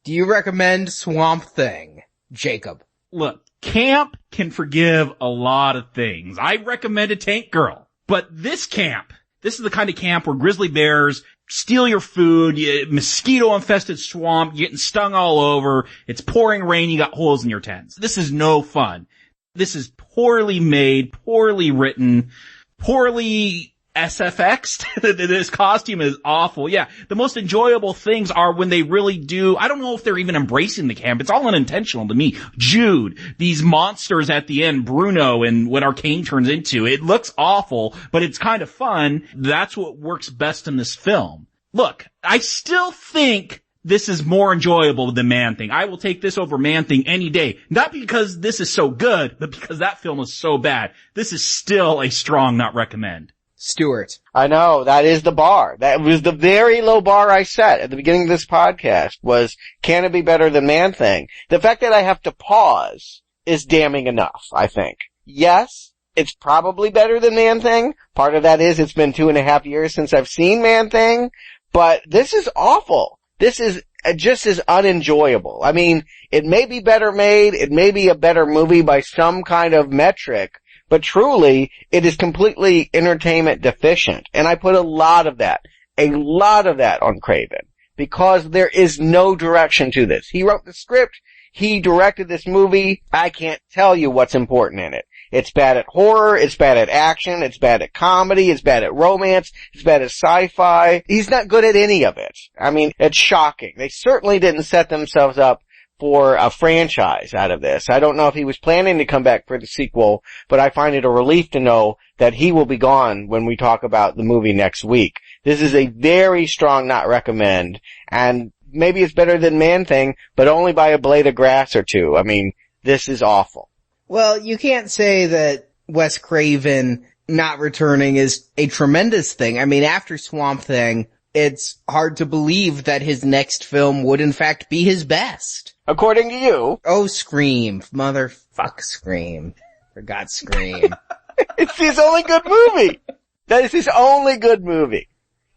do you recommend Swamp Thing? Jacob. Look, camp can forgive a lot of things. I recommended Tank Girl. But this is the kind of camp where grizzly bears steal your food, mosquito-infested swamp, you're getting stung all over, it's pouring rain, you got holes in your tents. This is no fun. This is poorly made, poorly written, poorly SFX'd. This costume is awful. Yeah, the most enjoyable things are when they really do, I don't know if they're even embracing the camp. It's all unintentional to me. Jude, these monsters at the end, Bruno and what Arcane turns into. It looks awful, but it's kind of fun. That's what works best in this film. Look, I still think this is more enjoyable than Man-Thing. I will take this over Man-Thing any day. Not because this is so good, but because that film is so bad. This is still a strong not recommend. Stewart. I know, that is the bar. That was the very low bar I set at the beginning of this podcast was, can it be better than Man-Thing? The fact that I have to pause is damning enough, I think. Yes, it's probably better than Man-Thing. Part of that is it's been 2.5 years since I've seen Man-Thing, but this is awful. This is just as unenjoyable. I mean, it may be better made, it may be a better movie by some kind of metric, but truly, it is completely entertainment deficient. And I put a lot of that on Craven. Because there is no direction to this. He wrote the script, he directed this movie, I can't tell you what's important in it. It's bad at horror, it's bad at action, it's bad at comedy, it's bad at romance, it's bad at sci-fi. He's not good at any of it. I mean, it's shocking. They certainly didn't set themselves up for a franchise out of this. I don't know if he was planning to come back for the sequel, but I find it a relief to know that he will be gone when we talk about the movie next week. This is a very strong not recommend, and maybe it's better than Man-Thing, but only by a blade of grass or two. I mean, this is awful. Well, you can't say that Wes Craven not returning is a tremendous thing. I mean, after Swamp Thing, it's hard to believe that his next film would in fact be his best. According to you. Oh, Scream. Motherfuck Scream. Forgot Scream. It's his only good movie. That is his only good movie.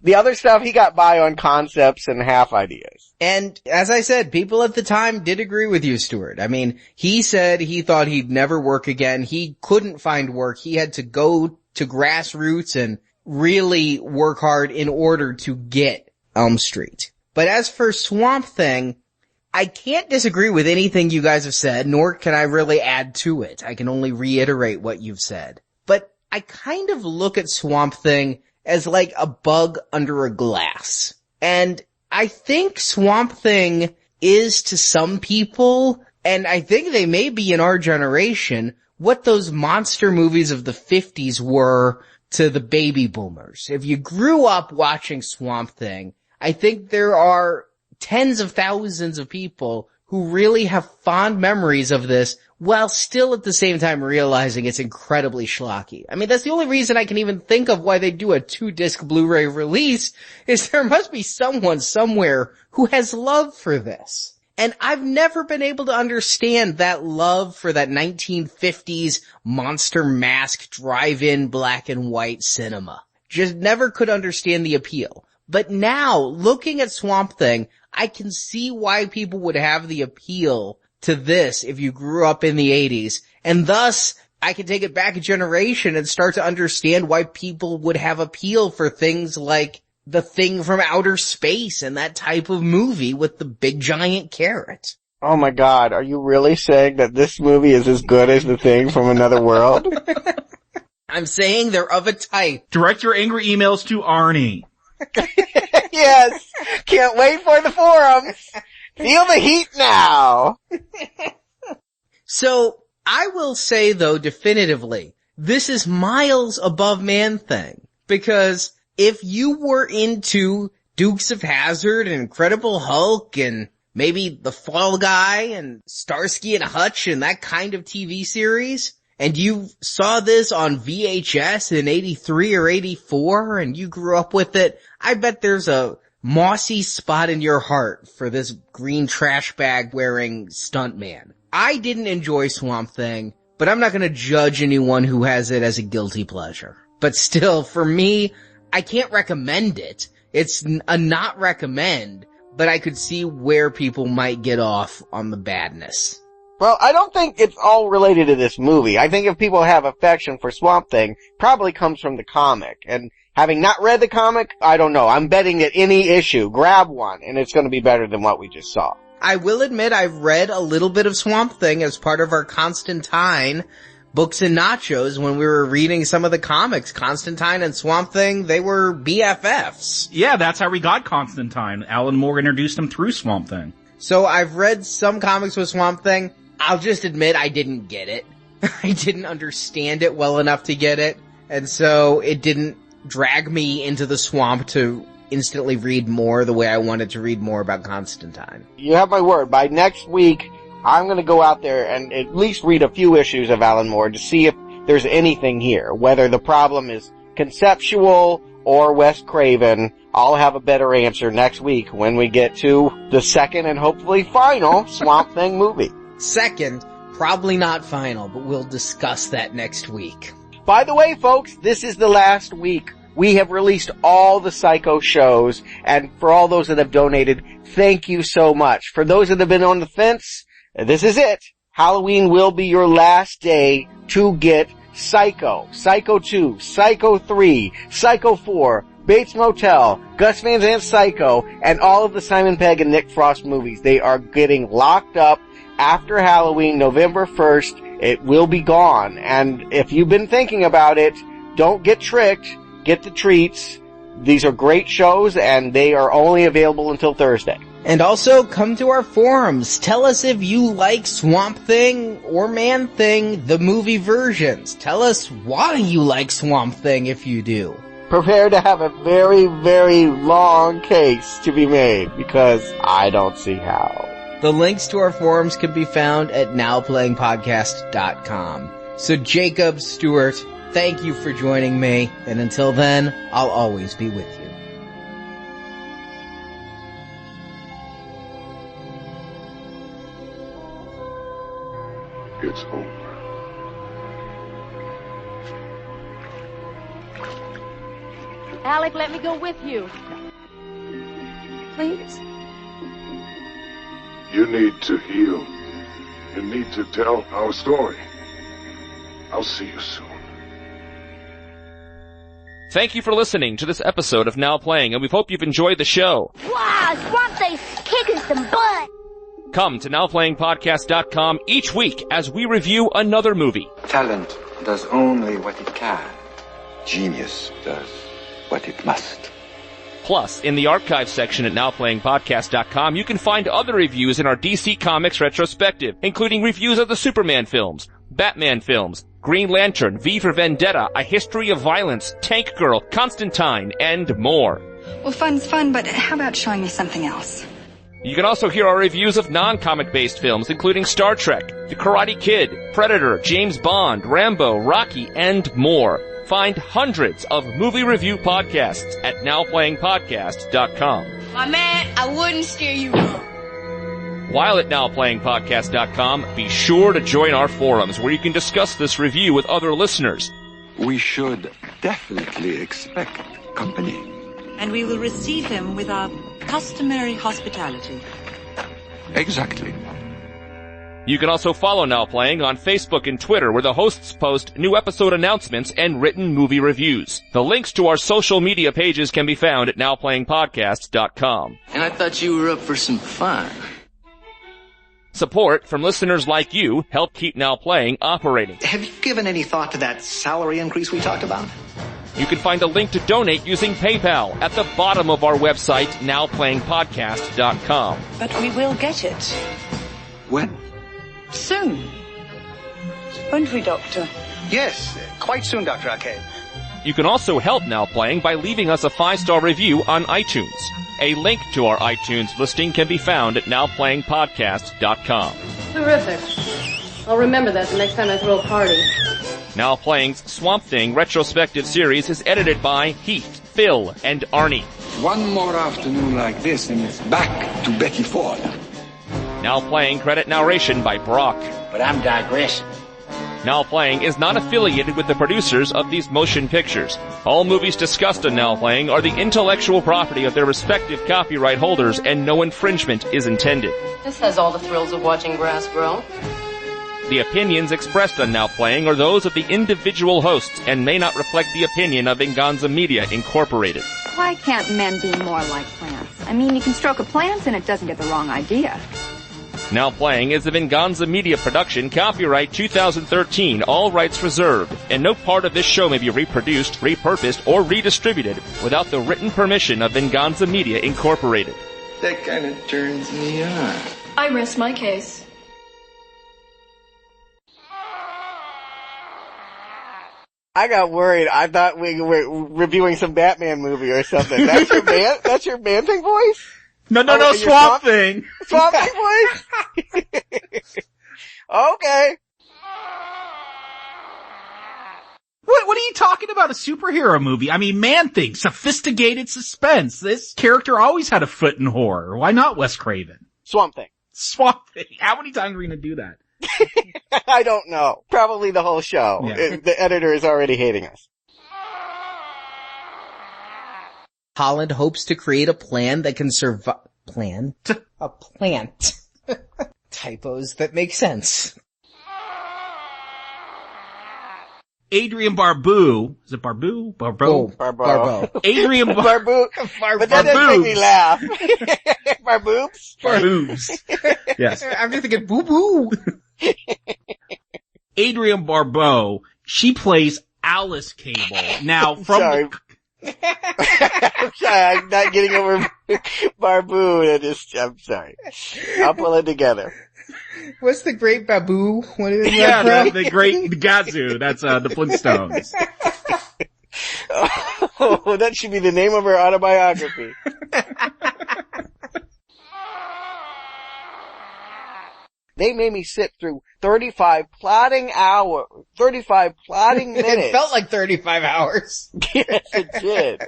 The other stuff he got by on concepts and half ideas. And as I said, people at the time did agree with you, Stuart. I mean, he said he thought he'd never work again. He couldn't find work. He had to go to grassroots and really work hard in order to get Elm Street. But as for Swamp Thing, I can't disagree with anything you guys have said, nor can I really add to it. I can only reiterate what you've said. But I kind of look at Swamp Thing as like a bug under a glass. And I think Swamp Thing is to some people, and I think they may be in our generation, what those monster movies of the 50s were to the baby boomers. If you grew up watching Swamp Thing, I think there are tens of thousands of people who really have fond memories of this while still at the same time realizing it's incredibly schlocky. I mean, that's the only reason I can even think of why they do a 2-disc Blu-ray release is there must be someone somewhere who has love for this. And I've never been able to understand that love for that 1950s monster mask drive-in black and white cinema. Just never could understand the appeal. But now, looking at Swamp Thing, I can see why people would have the appeal to this if you grew up in the 80s. And thus, I can take it back a generation and start to understand why people would have appeal for things like The Thing from Outer Space and that type of movie with the big giant carrot. Oh my God, are you really saying that this movie is as good as The Thing from Another World? I'm saying they're of a type. Direct your angry emails to Arnie. Yes! Can't wait for the forums! Feel the heat now! So, I will say though definitively, this is miles above Man-Thing. Because if you were into Dukes of Hazzard and Incredible Hulk and maybe The Fall Guy and Starsky and Hutch and that kind of TV series, and you saw this on VHS in 83 or 84 and you grew up with it, I bet there's a mossy spot in your heart for this green trash bag wearing stuntman. I didn't enjoy Swamp Thing, but I'm not gonna judge anyone who has it as a guilty pleasure. But still, for me, I can't recommend it. It's a not recommend, but I could see where people might get off on the badness. Well, I don't think it's all related to this movie. I think if people have affection for Swamp Thing, probably comes from the comic. And having not read the comic, I don't know. I'm betting that any issue, grab one, and it's going to be better than what we just saw. I will admit I've read a little bit of Swamp Thing as part of our Constantine Books and Nachos when we were reading some of the comics. Constantine and Swamp Thing, they were BFFs. Yeah, that's how we got Constantine. Alan Moore introduced him through Swamp Thing. So I've read some comics with Swamp Thing. I'll just admit I didn't get it. I didn't understand it well enough to get it. And so it didn't drag me into the swamp to instantly read more the way I wanted to read more about Constantine. You have my word. By next week, I'm going to go out there and at least read a few issues of Alan Moore to see if there's anything here. Whether the problem is conceptual or Wes Craven, I'll have a better answer next week when we get to the second and hopefully final Swamp Thing movie. Second, probably not final, but we'll discuss that next week. By the way, folks, this is the last week. We have released all the Psycho shows, and for all those that have donated, thank you so much. For those that have been on the fence, this is it. Halloween will be your last day to get Psycho, Psycho 2, Psycho 3, Psycho 4, Bates Motel, Gus Van Sant's Psycho, and all of the Simon Pegg and Nick Frost movies. They are getting locked up after Halloween, November 1st. It will be gone. And if you've been thinking about it, don't get tricked. Get the treats. These are great shows, and they are only available until Thursday. And also, come to our forums. Tell us if you like Swamp Thing or Man Thing, the movie versions. Tell us why you like Swamp Thing if you do. Prepare to have a very, very long case to be made, because I don't see how. The links to our forums can be found at nowplayingpodcast.com. So Jacob, Stewart, thank you for joining me, and until then, I'll always be with you. It's over. Alec, let me go with you. Please. You need to heal. You need to tell our story. I'll see you soon. Thank you for listening to this episode of Now Playing, and we hope you've enjoyed the show. Wow, Swamp Thing's kicking some butt. Come to NowPlayingPodcast.com each week as we review another movie. Talent does only what it can. Genius does what it must. Plus, in the archive section at NowPlayingPodcast.com, you can find other reviews in our DC Comics retrospective, including reviews of the Superman films, Batman films, Green Lantern, V for Vendetta, A History of Violence, Tank Girl, Constantine, and more. Well, fun's fun, but how about showing me something else? You can also hear our reviews of non-comic-based films, including Star Trek, The Karate Kid, Predator, James Bond, Rambo, Rocky, and more. Find hundreds of movie review podcasts at NowPlayingPodcast.com. My man, I wouldn't steer you wrong. While at NowPlayingPodcast.com, be sure to join our forums where you can discuss this review with other listeners. We should definitely expect company. And we will receive him with our customary hospitality. Exactly. You can also follow Now Playing on Facebook and Twitter, where the hosts post new episode announcements and written movie reviews. The links to our social media pages can be found at NowPlayingPodcast.com. And I thought you were up for some fun. Support from listeners like you help keep Now Playing operating. Have you given any thought to that salary increase we talked about? You can find a link to donate using PayPal at the bottom of our website, NowPlayingPodcast.com. But we will get it. When? Soon. Won't we, Doctor? Yes, quite soon, Dr. Arcade. You can also help Now Playing by leaving us a 5-star review on iTunes. A link to our iTunes listing can be found at NowPlayingPodcast.com. Terrific. I'll remember that the next time I throw a party. Now Playing's Swamp Thing retrospective series is edited by Heath, Phil, and Arnie. One more afternoon like this and it's back to Betty Ford. Now Playing credit narration by Brock. But I'm digressing. Now Playing is not affiliated with the producers of these motion pictures. All movies discussed on Now Playing are the intellectual property of their respective copyright holders, and no infringement is intended. This has all the thrills of watching grass grow. The opinions expressed on Now Playing are those of the individual hosts and may not reflect the opinion of Venganza Media, Incorporated. Why can't men be more like plants? I mean, you can stroke a plant and it doesn't get the wrong idea. Now Playing is a Venganza Media production, copyright 2013, all rights reserved, and no part of this show may be reproduced, repurposed, or redistributed without the written permission of Venganza Media, Incorporated. That kind of turns me on. I rest my case. I got worried. I thought we were reviewing some Batman movie or something. That's your man? That's your man thing voice? No, Swamp Thing. Swamp Thing voice? Okay. What are you talking about? A superhero movie? I mean, Man Thing, sophisticated suspense. This character always had a foot in horror. Why not Wes Craven? Swamp Thing. Swamp Thing. How many times are we going to do that? I don't know. Probably the whole show. Yeah. The editor is already hating us. Holland hopes to create a plan that can survive. A plant. Typos that make sense. Adrienne Barbeau. Is it Barbeau? Barbeau? Barbeau. Adrienne Barbeau. But that doesn't make me laugh. Barboobs? Barboobs. Yes. I'm just thinking boo-boo. Adrienne Barbeau, she plays Alice Cable. Now, from Sorry. I'm sorry, I'm not getting over Barbeau. I'm sorry. I'll pull it together. What's the Great Babu? What is yeah, that the Great Gazoo. That's the Flintstones. Oh, that should be the name of her autobiography. They made me sit through 35 plotting minutes. It felt like 35 hours. Yes, it did.